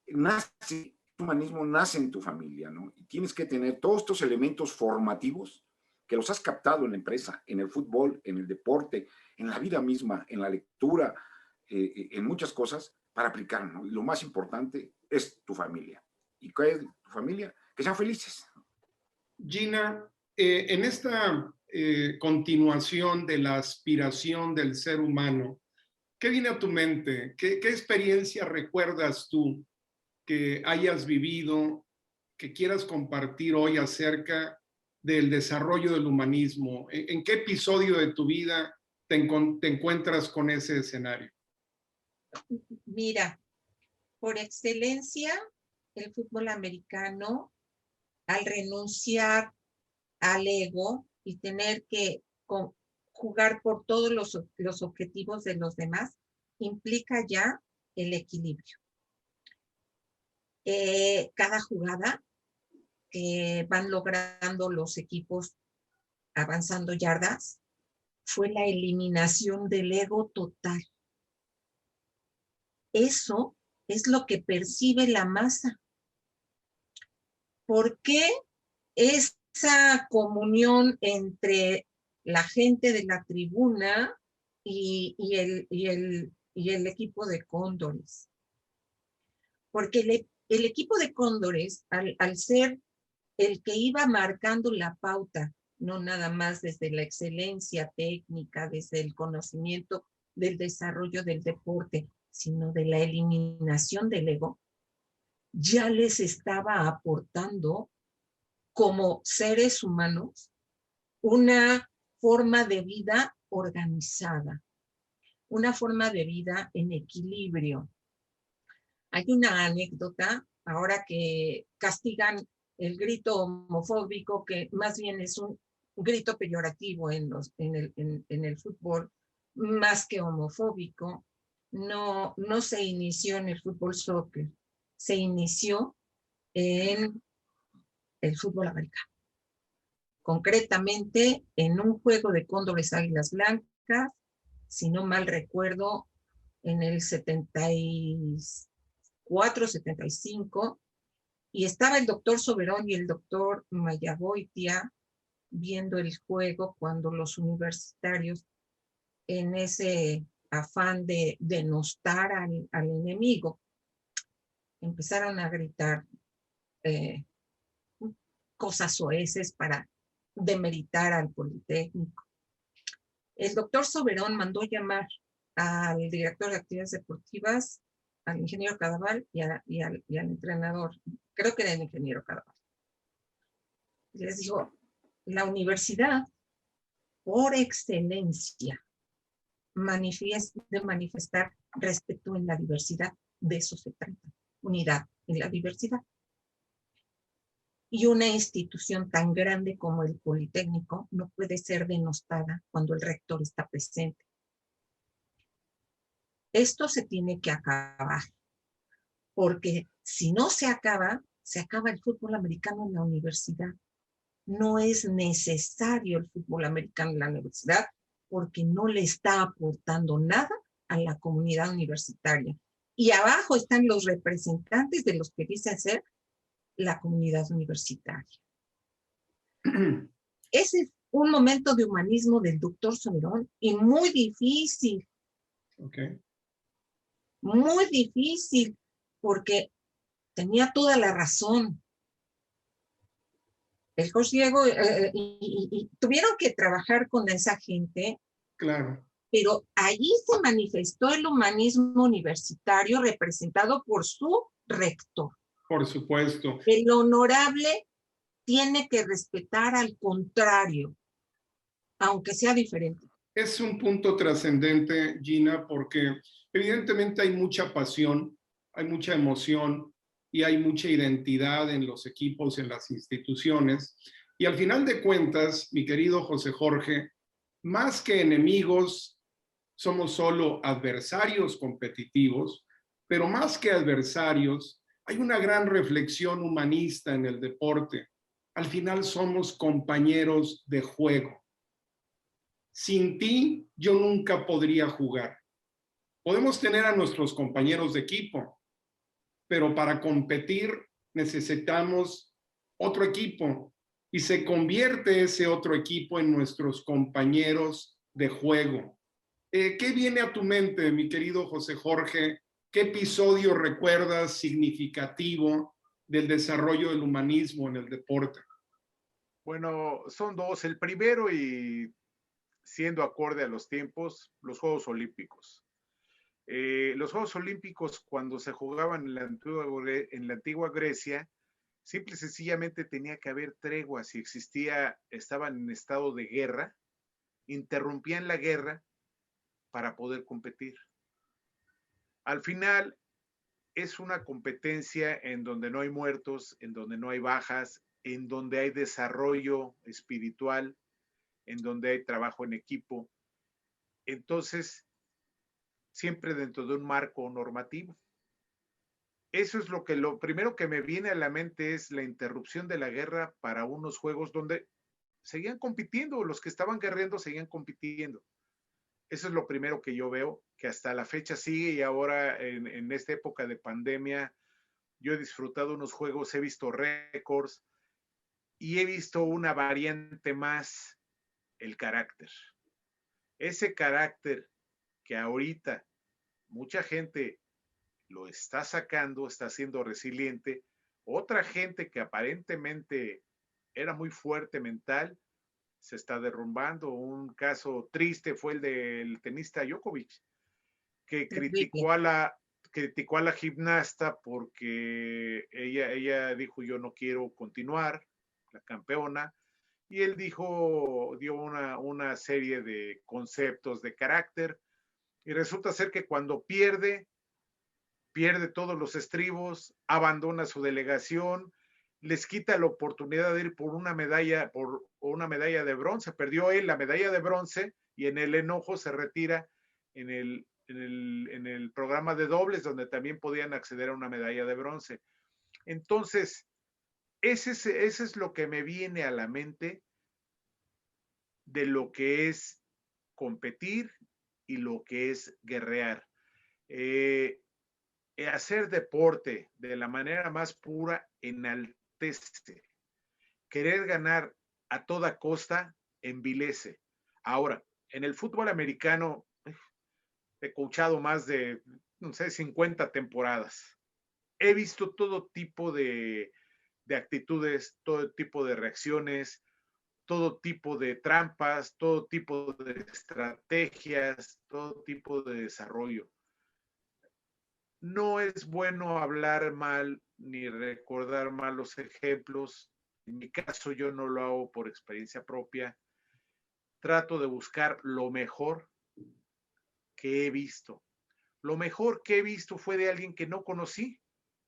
nace, el humanismo nace en tu familia, ¿no? Y tienes que tener todos estos elementos formativos que los has captado en la empresa, en el fútbol, en el deporte, en la vida misma, en la lectura, en muchas cosas para aplicar, ¿no? Y lo más importante es tu familia. ¿Y qué es tu familia? Que sean felices. Gina, en esta continuación de la aspiración del ser humano, ¿qué viene a tu mente? ¿Qué experiencia recuerdas tú que hayas vivido, que quieras compartir hoy acerca del desarrollo del humanismo? ¿En qué episodio de tu vida te encuentras con ese escenario? Mira, por excelencia, el fútbol americano, al renunciar al ego y tener que jugar por todos los objetivos de los demás, implica ya el equilibrio. Cada jugada que van logrando los equipos avanzando yardas fue la eliminación del ego total. Eso es lo que percibe la masa. ¿Por qué esa comunión entre la gente de la tribuna y el equipo de Cóndores? Porque el equipo de Cóndores, al ser el que iba marcando la pauta, no nada más desde la excelencia técnica, desde el conocimiento del desarrollo del deporte, sino de la eliminación del ego, ya les estaba aportando como seres humanos una forma de vida organizada, una forma de vida en equilibrio. Hay una anécdota, ahora que castigan el grito homofóbico, que más bien es un grito peyorativo en el fútbol, más que homofóbico. No se inició en el fútbol soccer, se inició en el fútbol americano. Concretamente, en un juego de Cóndores Águilas Blancas, si no mal recuerdo, en el 74, 75, y estaba el doctor Soberón y el doctor Mayagoitia viendo el juego cuando los universitarios, en ese afán de denostar al enemigo, empezaron a gritar cosas soeces para demeritar al Politécnico. El doctor Soberón mandó llamar al director de actividades deportivas, al ingeniero Cadaval y al entrenador, creo que era el ingeniero Cadaval. Les dijo, la universidad, por excelencia, de manifestar respeto en la diversidad, de eso se trata, unidad en la diversidad. Y una institución tan grande como el Politécnico no puede ser denostada cuando el rector está presente. Esto se tiene que acabar, porque si no se acaba el fútbol americano en la universidad. No es necesario el fútbol americano en la universidad porque no le está aportando nada a la comunidad universitaria. Y abajo están los representantes de los que dicen ser la comunidad universitaria. Ese es un momento de humanismo del doctor Soberón y muy difícil. Okay. Muy difícil, porque tenía toda la razón. El coach Diego, y tuvieron que trabajar con esa gente. Claro. Pero allí se manifestó el humanismo universitario representado por su rector. Por supuesto. El honorable tiene que respetar al contrario, aunque sea diferente. Es un punto trascendente, Gina, porque evidentemente hay mucha pasión, hay mucha emoción y hay mucha identidad en los equipos, en las instituciones. Y al final de cuentas, mi querido José Jorge, más que enemigos, somos solo adversarios competitivos, pero más que adversarios, hay una gran reflexión humanista en el deporte. Al final somos compañeros de juego. Sin ti, yo nunca podría jugar. Podemos tener a nuestros compañeros de equipo, pero para competir necesitamos otro equipo y se convierte ese otro equipo en nuestros compañeros de juego. ¿Qué viene a tu mente, mi querido José Jorge? ¿Qué episodio recuerdas significativo del desarrollo del humanismo en el deporte? Bueno, son dos. El primero, y siendo acorde a los tiempos, los Juegos Olímpicos. Los Juegos Olímpicos, cuando se jugaban en la antigua Grecia, simple y sencillamente tenía que haber tregua. Si estaban en estado de guerra, interrumpían la guerra para poder competir. Al final, es una competencia en donde no hay muertos, en donde no hay bajas, en donde hay desarrollo espiritual, en donde hay trabajo en equipo. Entonces, siempre dentro de un marco normativo. Eso es lo primero que me viene a la mente es la interrupción de la guerra para unos juegos donde seguían compitiendo, los que estaban guerreando seguían compitiendo. Eso es lo primero que yo veo, que hasta la fecha sigue y ahora en esta época de pandemia yo he disfrutado unos juegos, he visto récords y he visto una variante más, el carácter. Ese carácter que ahorita mucha gente lo está sacando, está siendo resiliente. Otra gente que aparentemente era muy fuerte mental, se está derrumbando. Un caso triste fue el del tenista Djokovic, que criticó a la gimnasta porque ella dijo yo no quiero continuar, la campeona, y él dio una serie de conceptos de carácter, y resulta ser que cuando pierde todos los estribos, abandona su delegación, les quita la oportunidad de ir por una medalla de bronce. Perdió él la medalla de bronce y en el enojo se retira en el programa de dobles, donde también podían acceder a una medalla de bronce. Entonces, ese es lo que me viene a la mente de lo que es competir y lo que es guerrear. Hacer deporte de la manera más pura enaltece. Querer ganar a toda costa envilece. Ahora, en el fútbol americano he coachado más de, no sé, 50 temporadas. He visto todo tipo de actitudes, todo tipo de reacciones, todo tipo de trampas, todo tipo de estrategias, todo tipo de desarrollo. No es bueno hablar mal ni recordar malos ejemplos. En mi caso yo no lo hago por experiencia propia. Trato de buscar lo mejor que he visto. Lo mejor que he visto fue de alguien que no conocí,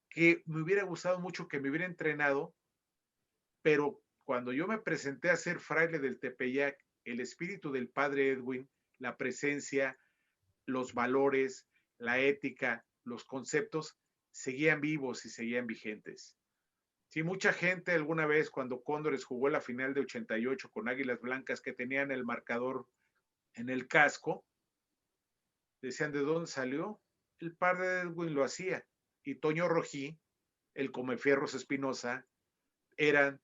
que me hubiera gustado mucho que me hubiera entrenado, pero cuando yo me presenté a ser fraile del Tepeyac, el espíritu del padre Edwin, la presencia, los valores, la ética, los conceptos seguían vivos y seguían vigentes. Sí, mucha gente alguna vez cuando Cóndores jugó la final de 88 con Águilas Blancas que tenían el marcador en el casco, decían, ¿de dónde salió? El padre de Edwin lo hacía. Y Toño Rojí, el Comefierros Espinosa, eran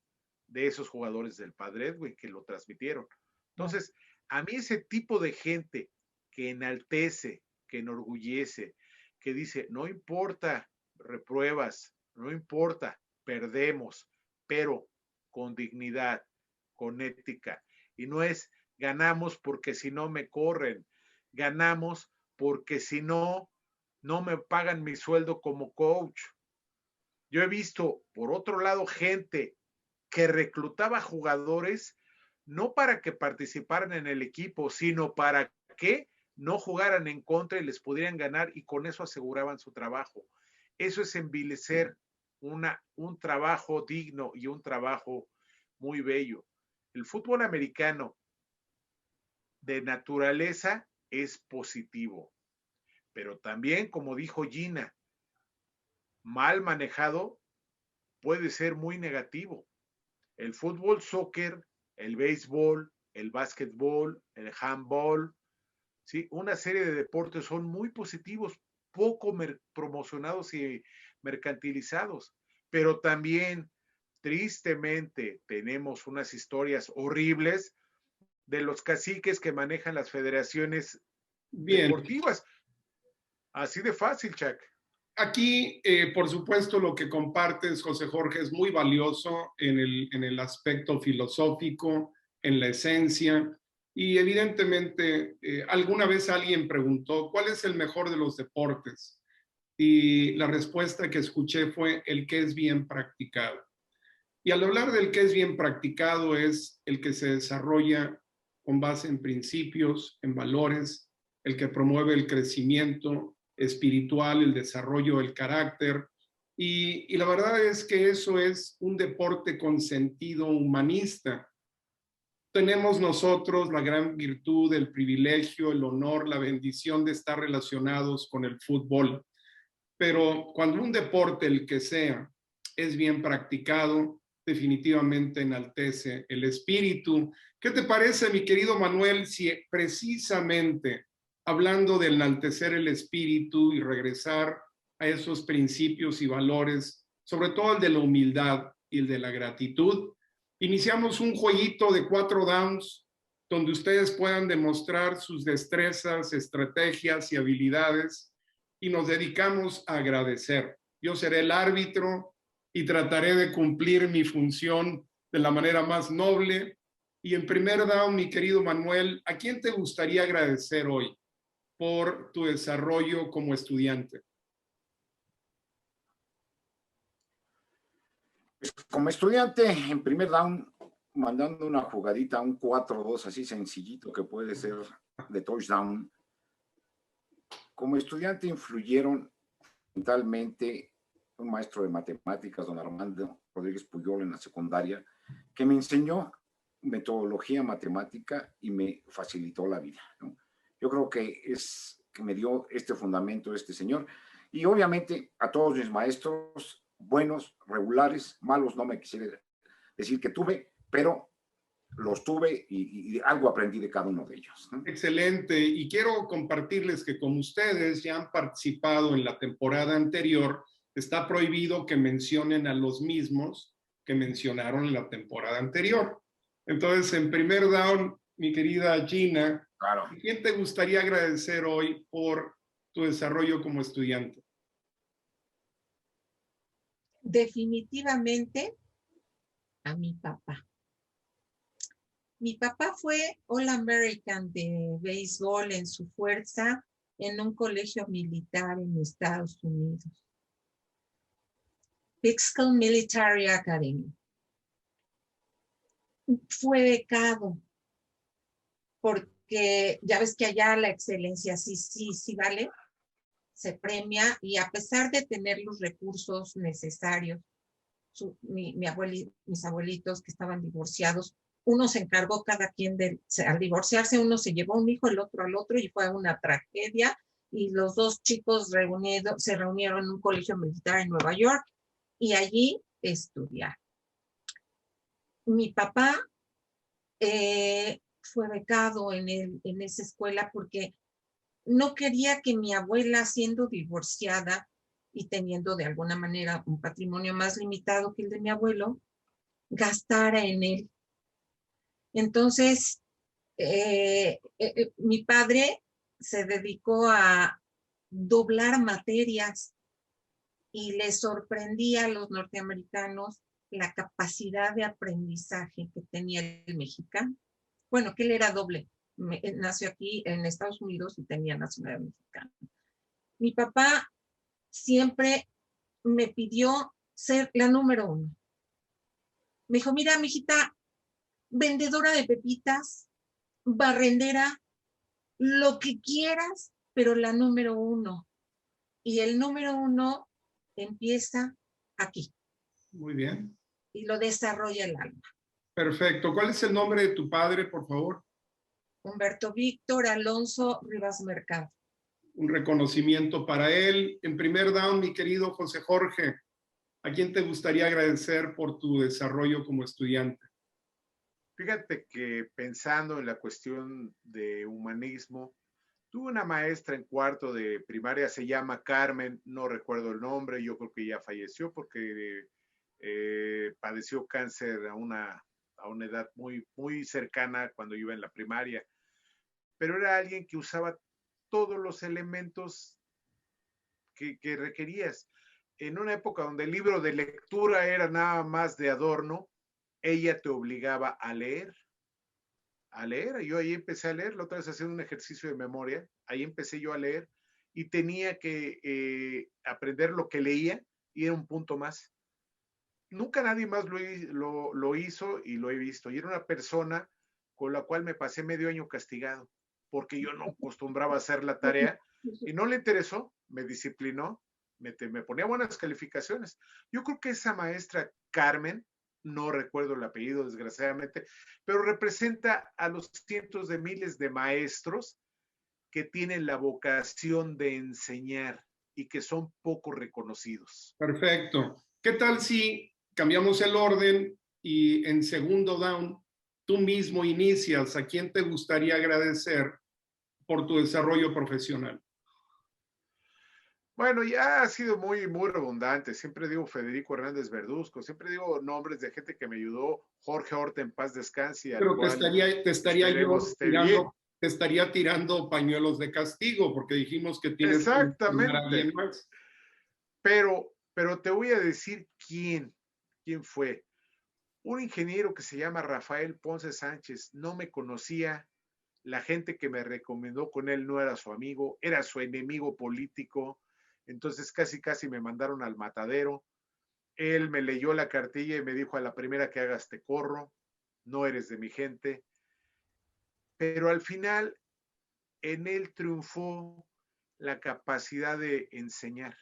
de esos jugadores del padre Edwin que lo transmitieron. Entonces, a mí ese tipo de gente que enaltece, que enorgullece, que dice, no importa repruebas, no importa, perdemos, pero con dignidad, con ética. Y no es ganamos porque si no me corren, ganamos porque si no, no me pagan mi sueldo como coach. Yo he visto, por otro lado, gente que reclutaba jugadores no para que participaran en el equipo, sino para que no jugaran en contra y les pudieran ganar y con eso aseguraban su trabajo. Eso es envilecer un trabajo digno y un trabajo muy bello. El fútbol americano de naturaleza es positivo, pero también, como dijo Gina, mal manejado puede ser muy negativo. El fútbol, soccer, el béisbol, el básquetbol, el handball, ¿sí? Una serie de deportes son muy positivos, poco promocionados y mercantilizados, pero también tristemente tenemos unas historias horribles de los caciques que manejan las federaciones deportivas. Así de fácil, Chuck. Aquí, por supuesto, lo que compartes, José Jorge, es muy valioso en el aspecto filosófico, en la esencia. Y evidentemente, alguna vez alguien preguntó, ¿cuál es el mejor de los deportes? Y la respuesta que escuché fue el que es bien practicado. Y al hablar del que es bien practicado es el que se desarrolla con base en principios, en valores, el que promueve el crecimiento espiritual, el desarrollo del carácter. Y la verdad es que eso es un deporte con sentido humanista. Tenemos nosotros la gran virtud, el privilegio, el honor, la bendición de estar relacionados con el fútbol. Pero cuando un deporte, el que sea, es bien practicado, definitivamente enaltece el espíritu. ¿Qué te parece, mi querido Manuel, si precisamente hablando de enaltecer el espíritu y regresar a esos principios y valores, sobre todo el de la humildad y el de la gratitud, iniciamos un jueguito de 4 downs donde ustedes puedan demostrar sus destrezas, estrategias y habilidades y nos dedicamos a agradecer? Yo seré el árbitro y trataré de cumplir mi función de la manera más noble. Y en primer down, mi querido Manuel, ¿a quién te gustaría agradecer hoy por tu desarrollo como estudiante? Como estudiante, en primer down, mandando una jugadita, un 4-2 así sencillito que puede ser de touchdown. Como estudiante influyeron fundamentalmente un maestro de matemáticas, don Armando Rodríguez Puyol, en la secundaria, que me enseñó metodología matemática y me facilitó la vida, ¿no? Yo creo que es que me dio este fundamento este señor. Y obviamente a todos mis maestros, buenos, regulares, malos, no me quisiera decir que tuve, pero los tuve y algo aprendí de cada uno de ellos, ¿no? Excelente. Y quiero compartirles que como ustedes ya han participado en la temporada anterior, está prohibido que mencionen a los mismos que mencionaron en la temporada anterior. Entonces, en primer down, mi querida Gina, Claro. ¿a quién te gustaría agradecer hoy por tu desarrollo como estudiante? Definitivamente a mi papá. Mi papá fue All American de béisbol en su fuerza en un colegio militar en Estados Unidos. Pixel Military Academy. Fue becado porque ya ves que allá la excelencia sí vale, se premia y a pesar de tener los recursos necesarios, mis abuelitos que estaban divorciados, uno se encargó cada quien al divorciarse, uno se llevó un hijo, el otro al otro y fue una tragedia y los dos chicos se reunieron en un colegio militar en Nueva York y allí estudiaron. Mi papá fue becado en esa escuela porque no quería que mi abuela, siendo divorciada y teniendo de alguna manera un patrimonio más limitado que el de mi abuelo, gastara en él. Entonces, mi padre se dedicó a doblar materias y le sorprendía a los norteamericanos la capacidad de aprendizaje que tenía el mexicano. Bueno, que él era doble. Nació aquí en Estados Unidos y tenía nacionalidad mexicana. Mi papá siempre me pidió ser la número 1. Me dijo, mira, mijita, vendedora de pepitas, barrendera, lo que quieras, pero la número 1. Y el número 1 empieza aquí. Muy bien. Y lo desarrolla el alma. Perfecto. ¿Cuál es el nombre de tu padre, por favor? Humberto Víctor Alonso Rivas Mercado. Un reconocimiento para él. En primer down, mi querido José Jorge, ¿a quién te gustaría agradecer por tu desarrollo como estudiante? Fíjate que pensando en la cuestión de humanismo, tuve una maestra en cuarto de primaria, se llama Carmen, no recuerdo el nombre, yo creo que ya falleció porque padeció cáncer a una edad muy cercana cuando iba en la primaria, pero era alguien que usaba todos los elementos que requerías. En una época donde el libro de lectura era nada más de adorno, ella te obligaba a leer, a leer. Yo ahí empecé a leer, la otra vez haciendo un ejercicio de memoria, ahí empecé yo a leer y tenía que aprender lo que leía y era un punto más. Nunca nadie más lo hizo y lo he visto. Y era una persona con la cual me pasé medio año castigado porque yo no acostumbraba a hacer la tarea y no le interesó, me disciplinó, me ponía buenas calificaciones. Yo creo que esa maestra Carmen, no recuerdo el apellido desgraciadamente, pero representa a los cientos de miles de maestros que tienen la vocación de enseñar y que son poco reconocidos. Perfecto. ¿Qué tal si cambiamos el orden y en segundo down tú mismo inicias? ¿A quién te gustaría agradecer por tu desarrollo profesional? Bueno, ya ha sido muy, muy redundante. Siempre digo Federico Hernández Verduzco, siempre digo nombres de gente que me ayudó, Jorge Horta en paz descanse, al Pero cual te estaría yo esté bien. te estaría tirando pañuelos de castigo porque dijimos que tienes que mencionar a alguien Exactamente. más. Pero te voy a decir quién fue. Un ingeniero que se llama Rafael Ponce Sánchez, no me conocía, la gente que me recomendó con él no era su amigo, era su enemigo político, entonces casi me mandaron al matadero. Él me leyó la cartilla y me dijo: a la primera que hagas te corro, no eres de mi gente. Pero al final en él triunfó la capacidad de enseñar.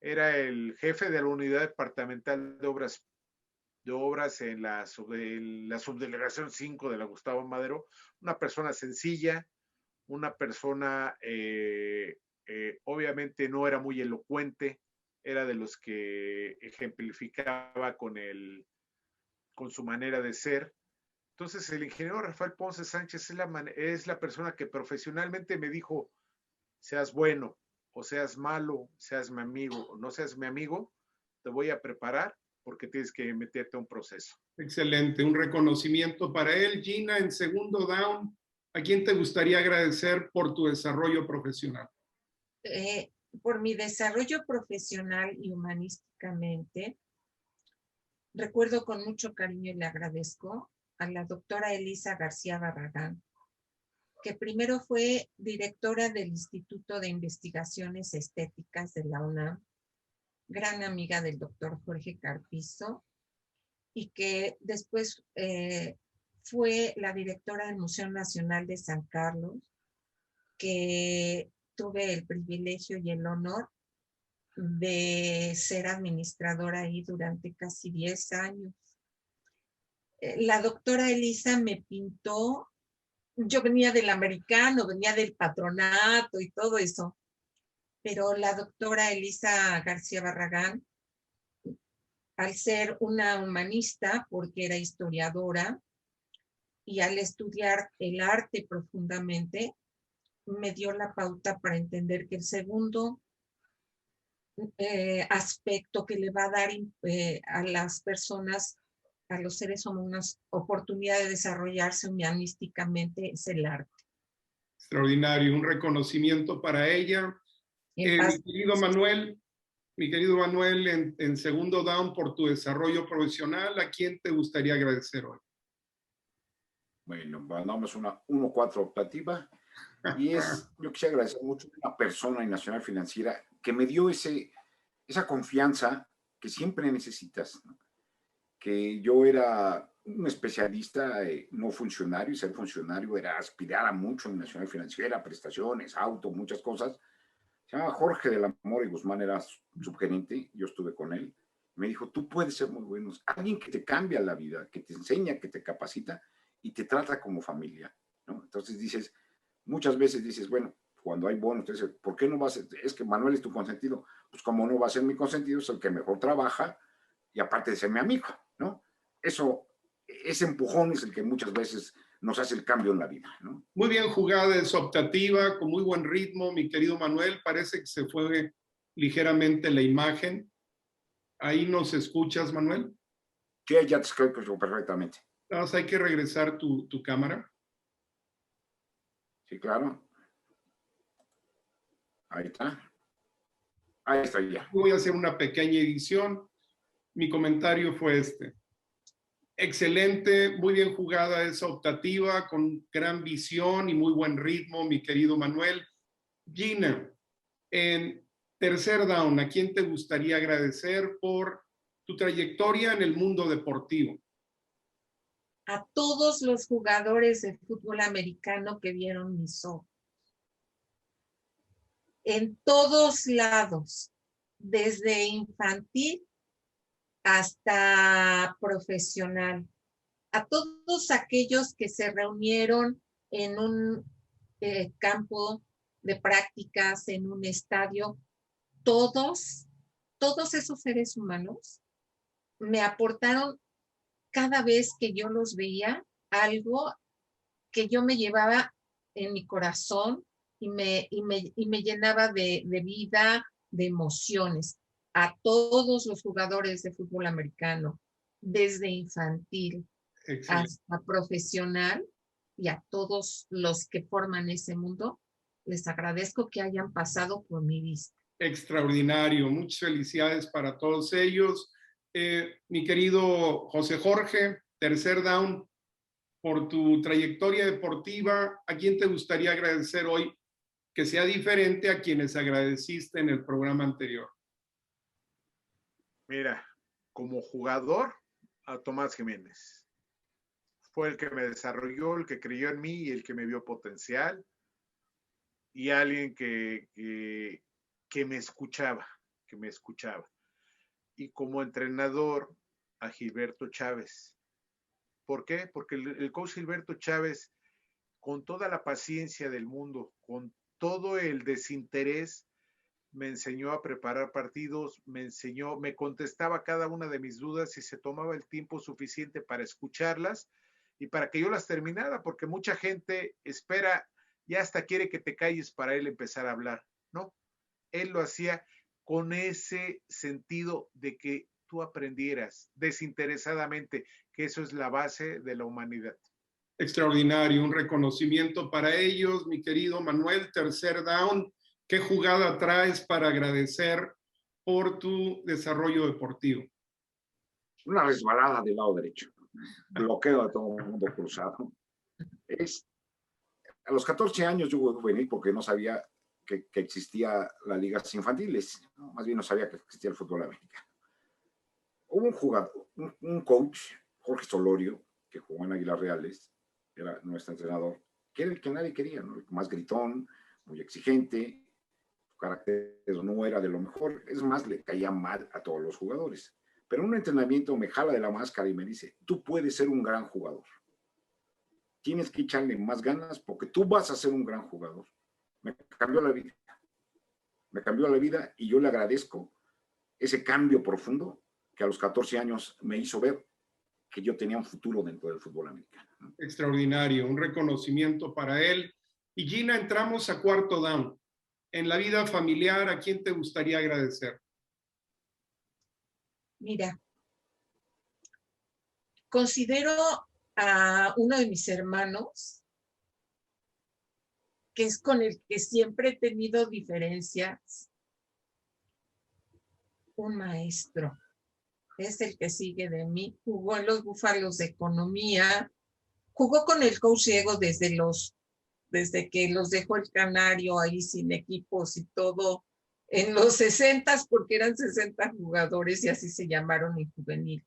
Era el jefe de la unidad departamental de obras en la subdelegación 5 de la Gustavo Madero, una persona sencilla, una persona obviamente no era muy elocuente, era de los que ejemplificaba con su manera de ser. Entonces el ingeniero Rafael Ponce Sánchez es la persona que profesionalmente me dijo: seas bueno o seas malo, seas mi amigo o no seas mi amigo, te voy a preparar porque tienes que meterte a un proceso. Excelente, un reconocimiento para él. Gina, en segundo down, ¿a quién te gustaría agradecer por tu desarrollo profesional? Por mi desarrollo profesional y humanísticamente, recuerdo con mucho cariño y le agradezco a la doctora Elisa García Barragán, que primero fue directora del Instituto de Investigaciones Estéticas de la UNAM, gran amiga del doctor Jorge Carpizo, y que después fue la directora del Museo Nacional de San Carlos, que tuve el privilegio y el honor de ser administradora ahí durante casi 10 años. La doctora Elisa me pintó, yo venía del americano, venía del patronato y todo eso, pero la doctora Elisa García Barragán, al ser una humanista, porque era historiadora, y al estudiar el arte profundamente, me dio la pauta para entender que el segundo aspecto que le va a dar a las personas, a los seres humanos, oportunidad de desarrollarse humanísticamente es el arte. Extraordinario, un reconocimiento para ella. Mi querido Manuel, en segundo down por tu desarrollo profesional, ¿a quién te gustaría agradecer hoy? Bueno, mandamos una 1-4 optativa y yo quisiera agradecer mucho a una persona en Nacional Financiera que me dio esa confianza que siempre necesitas, ¿no? Que yo era un especialista, no funcionario, y ser funcionario era aspirar a mucho en Nacional Financiera, prestaciones, auto, muchas cosas. Se llama Jorge del Amor y Guzmán, era subgerente, yo estuve con él. Me dijo: tú puedes ser muy bueno, alguien que te cambia la vida, que te enseña, que te capacita y te trata como familia, ¿no? Entonces muchas veces dices, bueno, cuando hay bonos, dices, ¿por qué no va a ser? Es que Manuel es tu consentido. Pues como no va a ser mi consentido, es el que mejor trabaja y aparte de ser mi amigo, ¿no? Ese empujón es el que muchas veces nos hace el cambio en la vida, ¿no? Muy bien jugada, es optativa, con muy buen ritmo, mi querido Manuel. Parece que se fue ligeramente la imagen. ¿Ahí nos escuchas, Manuel? Sí, ya te escucho perfectamente. Entonces hay que regresar tu cámara. Sí, claro. Ahí está. Ahí está ya. Voy a hacer una pequeña edición. Mi comentario fue este. Excelente, muy bien jugada esa optativa, con gran visión y muy buen ritmo, mi querido Manuel. Gina, en tercer down, ¿a quién te gustaría agradecer por tu trayectoria en el mundo deportivo? A todos los jugadores de fútbol americano que vieron mis ojos. En todos lados, desde infantil hasta profesional. A todos aquellos que se reunieron en un campo de prácticas, en un estadio, todos esos seres humanos me aportaron cada vez que yo los veía algo que yo me llevaba en mi corazón y me llenaba de vida, de emociones. A todos los jugadores de fútbol americano, desde infantil hasta profesional, y a todos los que forman ese mundo, les agradezco que hayan pasado por mi vista. Extraordinario, muchas felicidades para todos ellos. Mi querido José Jorge, tercer down, por tu trayectoria deportiva, ¿a quién te gustaría agradecer hoy que sea diferente a quienes agradeciste en el programa anterior? Mira, como jugador, a Tomás Jiménez. Fue el que me desarrolló, el que creyó en mí y el que me vio potencial. Y alguien que me escuchaba, Y como entrenador, a Gilberto Chávez. ¿Por qué? Porque el coach Gilberto Chávez, con toda la paciencia del mundo, con todo el desinterés, me enseñó a preparar partidos, me contestaba cada una de mis dudas y se tomaba el tiempo suficiente para escucharlas y para que yo las terminara, porque mucha gente espera y hasta quiere que te calles para él empezar a hablar. No, él lo hacía con ese sentido de que tú aprendieras desinteresadamente, que eso es la base de la humanidad. Extraordinario, un reconocimiento para ellos, mi querido Manuel. Tercer down, ¿qué jugada traes para agradecer por tu desarrollo deportivo? Una resbalada del lado derecho, bloqueo de todo el mundo cruzado. A los 14 años yo jugué juvenil porque no sabía que existía las ligas infantiles, ¿no? Más bien no sabía que existía el fútbol americano. Hubo un jugador, un coach, Jorge Solorio, que jugó en Águilas Reales, era nuestro entrenador, que era el que nadie quería, ¿no? El más gritón, muy exigente, su carácter no era de lo mejor, es más, le caía mal a todos los jugadores. Pero en un entrenamiento me jala de la máscara y me dice, tú puedes ser un gran jugador. Tienes que echarle más ganas porque tú vas a ser un gran jugador. Me cambió la vida. Me cambió la vida y yo le agradezco ese cambio profundo que a los 14 años me hizo ver que yo tenía un futuro dentro del fútbol americano. Extraordinario, un reconocimiento para él. Y Gina, entramos a cuarto down. En la vida familiar, ¿a quién te gustaría agradecer? Mira, considero a uno de mis hermanos, que es con el que siempre he tenido diferencias, un maestro. Es el que sigue de mí. Jugó en los Búfalos de Economía, jugó con el coach Diego desde que los dejó el Canario ahí sin equipos y todo, en los 60s, porque eran 60 jugadores y así se llamaron en juvenil.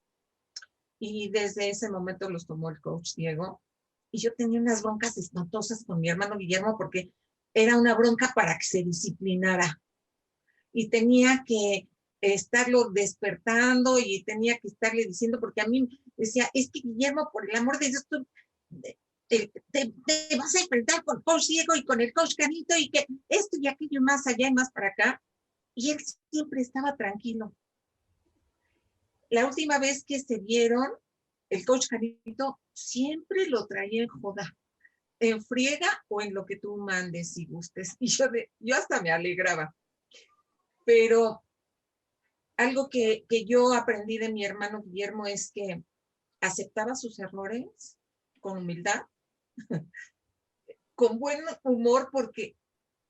Y desde ese momento los tomó el coach Diego. Y yo tenía unas broncas espantosas con mi hermano Guillermo porque era una bronca para que se disciplinara. Y tenía que estarlo despertando y tenía que estarle diciendo, porque a mí decía, es que Guillermo, por el amor de Dios, tú te vas a enfrentar con el coach Diego y con el coach Canito y que esto y aquello más allá y más para acá. Y él siempre estaba tranquilo. La última vez que se vieron, el coach Canito siempre lo traía en joda, en friega o en lo que tú mandes y gustes. Y yo hasta me alegraba. Pero algo que yo aprendí de mi hermano Guillermo es que aceptaba sus errores con humildad, con buen humor, porque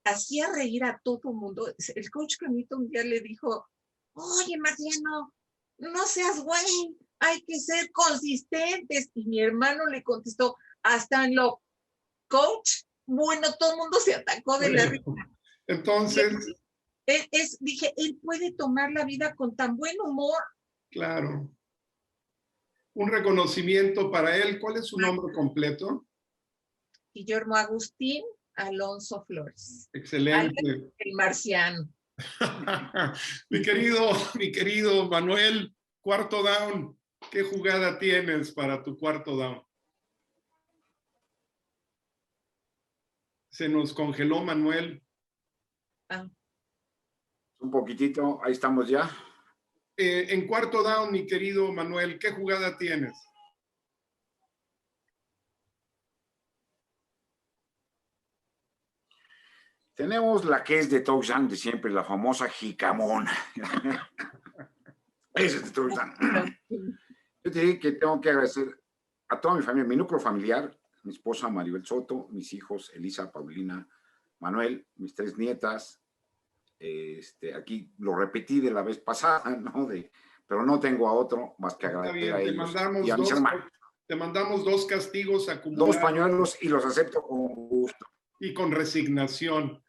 hacía reír a todo el mundo. El coach Canito un día le dijo, oye, Marciano, no seas güey, hay que ser consistentes. Y mi hermano le contestó, hasta en lo coach, bueno, todo el mundo se atacó de la risa. Entonces, Dije, él puede tomar la vida con tan buen humor. claro, un reconocimiento para él. ¿Cuál es su nombre completo? Guillermo Agustín Alonso Flores. Excelente. El marciano. mi querido Manuel, cuarto down. ¿Qué jugada tienes para tu cuarto down? Se nos congeló Manuel. Un poquitito, ahí estamos ya. En cuarto down, mi querido Manuel, ¿qué jugada tienes? Tenemos la que es de touchdown de siempre, la famosa jicamona. Esa es de touchdown. Yo te diría que tengo que agradecer a toda mi familia, mi núcleo familiar, mi esposa Maribel Soto, mis hijos Elisa, Paulina, Manuel, mis 3 nietas. Aquí lo repetí de la vez pasada, ¿no? Pero no tengo a otro más que agradecer a ellos y a mis hermanos. Te mandamos 2 castigos acumulados. 2 pañuelos y los acepto con gusto. Y con resignación.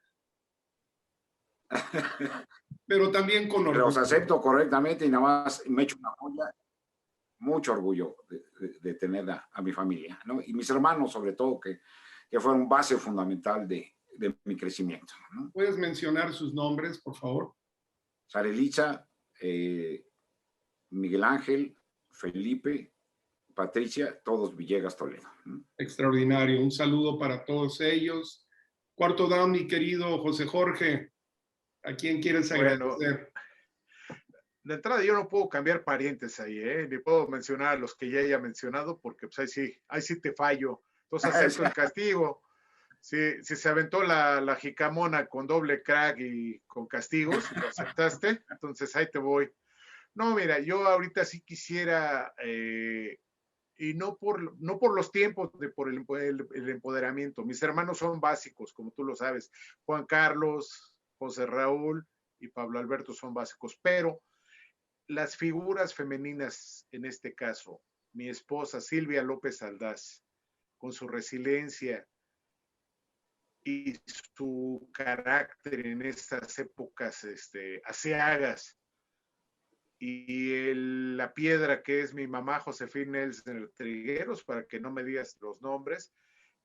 Pero también con orgullo. Los acepto correctamente y nada más me echo una joya. Mucho orgullo de tener a mi familia, ¿no? Y mis hermanos, sobre todo, que fueron base fundamental de mi crecimiento, ¿no? ¿Puedes mencionar sus nombres, por favor? Sarelisa, Miguel Ángel, Felipe, Patricia, todos Villegas Toledo, ¿no? Extraordinario. Un saludo para todos ellos. Cuarto down, mi querido José Jorge. ¿A quién quieres agradecer? De entrada yo no puedo cambiar parientes ahí, ni puedo mencionar a los que ya haya mencionado, porque pues ahí sí te fallo. Entonces acepto el castigo. Si se aventó la jicamona con doble crack y con castigos, lo aceptaste, entonces ahí te voy. No, mira, yo ahorita sí quisiera, y no por los tiempos, por el empoderamiento. Mis hermanos son básicos, como tú lo sabes. Juan Carlos, José Raúl y Pablo Alberto son básicos, pero las figuras femeninas, en este caso, mi esposa Silvia López Aldaz, con su resiliencia y su carácter en estas épocas aciagas, y la piedra que es mi mamá Josefina Nelson Trigueros, para que no me digas los nombres,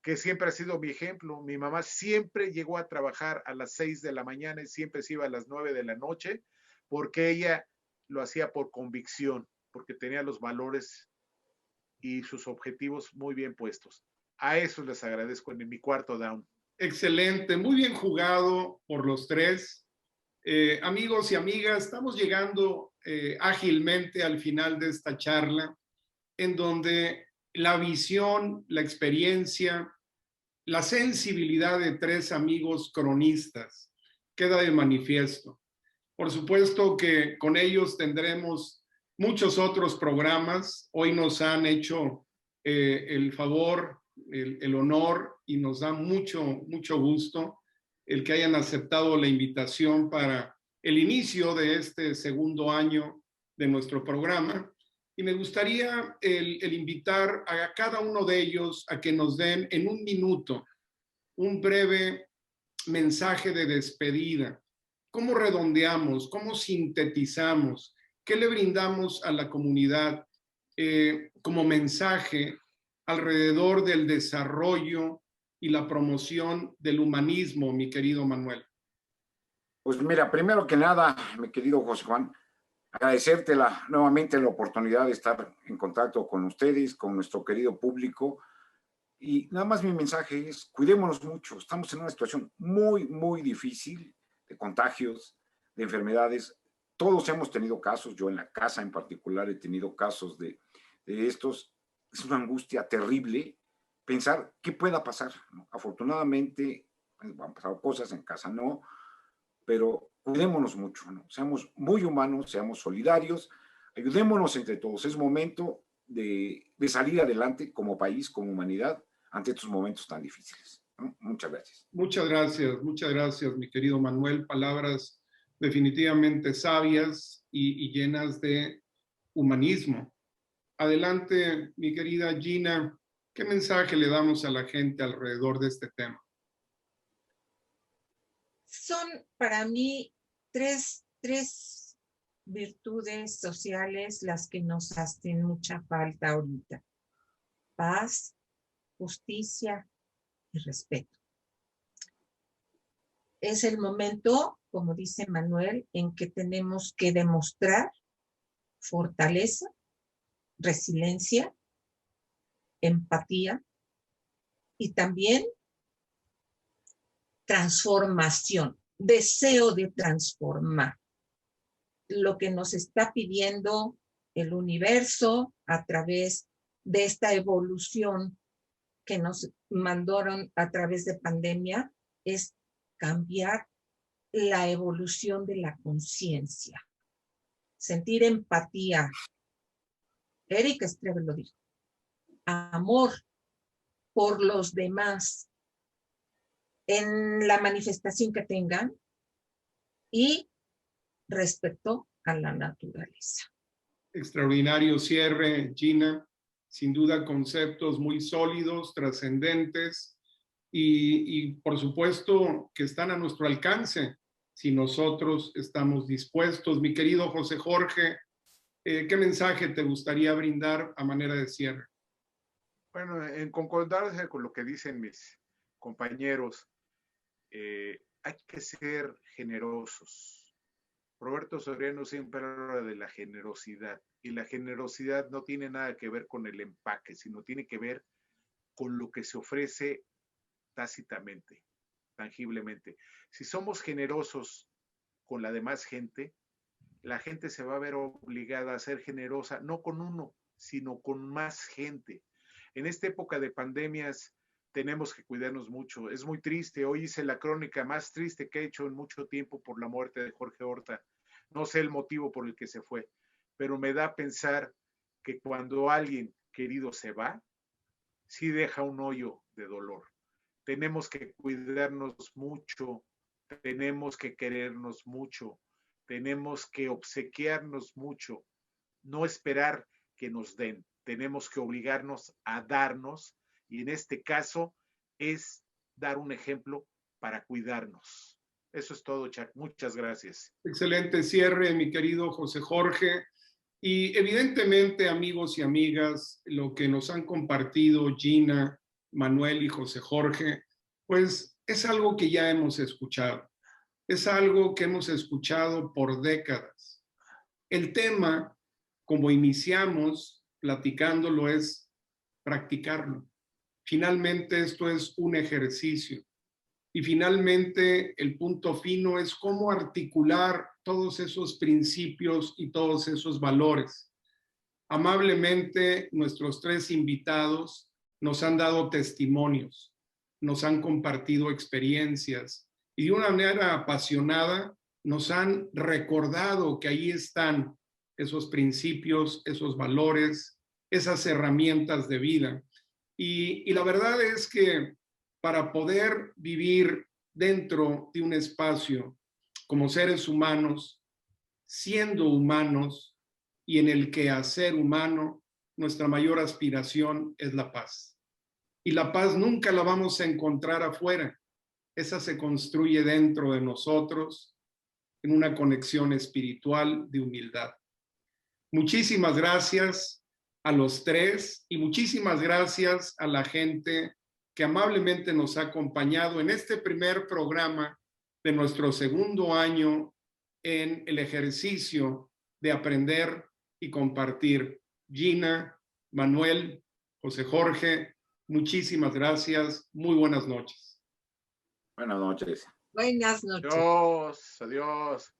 que siempre ha sido mi ejemplo. Mi mamá siempre llegó a trabajar a las 6 de la mañana y siempre se iba a las 9 de la noche, porque ella lo hacía por convicción, porque tenía los valores y sus objetivos muy bien puestos. A eso les agradezco en mi cuarto down. Excelente, muy bien jugado por los 3. Amigos y amigas, estamos llegando ágilmente al final de esta charla, en donde la visión, la experiencia, la sensibilidad de 3 amigos cronistas queda de manifiesto. Por supuesto que con ellos tendremos muchos otros programas. Hoy nos han hecho el favor, el honor, y nos da mucho gusto el que hayan aceptado la invitación para el inicio de este segundo año de nuestro programa. Y me gustaría el invitar a cada uno de ellos a que nos den en un minuto un breve mensaje de despedida. ¿Cómo redondeamos? ¿Cómo sintetizamos? ¿Qué le brindamos a la comunidad como mensaje alrededor del desarrollo y la promoción del humanismo, mi querido Manuel? Pues mira, primero que nada, mi querido José Juan, agradecerte nuevamente la oportunidad de estar en contacto con ustedes, con nuestro querido público. Y nada más mi mensaje es, cuidémonos mucho. Estamos en una situación muy, muy difícil de contagios, de enfermedades. Todos hemos tenido casos, yo en la casa en particular he tenido casos de estos. Es una angustia terrible pensar qué pueda pasar, ¿no? Afortunadamente, han pasado cosas, en casa no, pero cuidémonos mucho, ¿no? Seamos muy humanos, seamos solidarios, ayudémonos entre todos. Es momento de salir adelante como país, como humanidad, ante estos momentos tan difíciles, ¿no? Muchas gracias. Muchas gracias, mi querido Manuel. Palabras definitivamente sabias y llenas de humanismo. Adelante, mi querida Gina, ¿qué mensaje le damos a la gente alrededor de este tema? Son para mí tres virtudes sociales las que nos hacen mucha falta ahorita: paz, justicia y respeto. Es el momento, como dice Manuel, en que tenemos que demostrar fortaleza, resiliencia, empatía y también transformación, deseo de transformar. Lo que nos está pidiendo el universo a través de esta evolución que nos mandaron a través de pandemia es cambiar la evolución de la conciencia, sentir empatía. Eric Strebel lo dijo: amor por los demás en la manifestación que tengan y respeto a la naturaleza. Extraordinario cierre, Gina. Sin duda conceptos muy sólidos, trascendentes y por supuesto que están a nuestro alcance si nosotros estamos dispuestos. Mi querido José Jorge, ¿qué mensaje te gustaría brindar a manera de cierre? Bueno, en concordancia con lo que dicen mis compañeros, hay que ser generosos. Roberto Soriano siempre habla de la generosidad, y la generosidad no tiene nada que ver con el empaque, sino tiene que ver con lo que se ofrece tácitamente, tangiblemente. Si somos generosos con la demás gente, la gente se va a ver obligada a ser generosa, no con uno, sino con más gente. En esta época de pandemias tenemos que cuidarnos mucho. Es muy triste. Hoy hice la crónica más triste que he hecho en mucho tiempo por la muerte de Jorge Horta. No sé el motivo por el que se fue, pero me da a pensar que cuando alguien querido se va, sí deja un hoyo de dolor. Tenemos que cuidarnos mucho, tenemos que querernos mucho, tenemos que obsequiarnos mucho, no esperar que nos den. Tenemos que obligarnos a darnos, y en este caso es dar un ejemplo para cuidarnos. Eso es todo, Chuck. Muchas gracias. Excelente cierre, mi querido José Jorge. Y evidentemente, amigos y amigas, lo que nos han compartido Gina, Manuel y José Jorge, pues es algo que ya hemos escuchado. Es algo que hemos escuchado por décadas. El tema, como iniciamos platicándolo, es practicarlo. Finalmente, esto es un ejercicio. Y finalmente, el punto fino es cómo articular todos esos principios y todos esos valores. Amablemente, nuestros tres invitados nos han dado testimonios, nos han compartido experiencias y de una manera apasionada nos han recordado que ahí están esos principios, esos valores, esas herramientas de vida. Y la verdad es que para poder vivir dentro de un espacio como seres humanos, siendo humanos y en el quehacer humano, nuestra mayor aspiración es la paz. Y la paz nunca la vamos a encontrar afuera. Esa se construye dentro de nosotros en una conexión espiritual de humildad. Muchísimas gracias a los tres y muchísimas gracias a la gente que amablemente nos ha acompañado en este primer programa de nuestro segundo año en el ejercicio de aprender y compartir. Gina, Manuel, José Jorge, muchísimas gracias. Muy buenas noches. Buenas noches. Buenas noches. Adiós, adiós.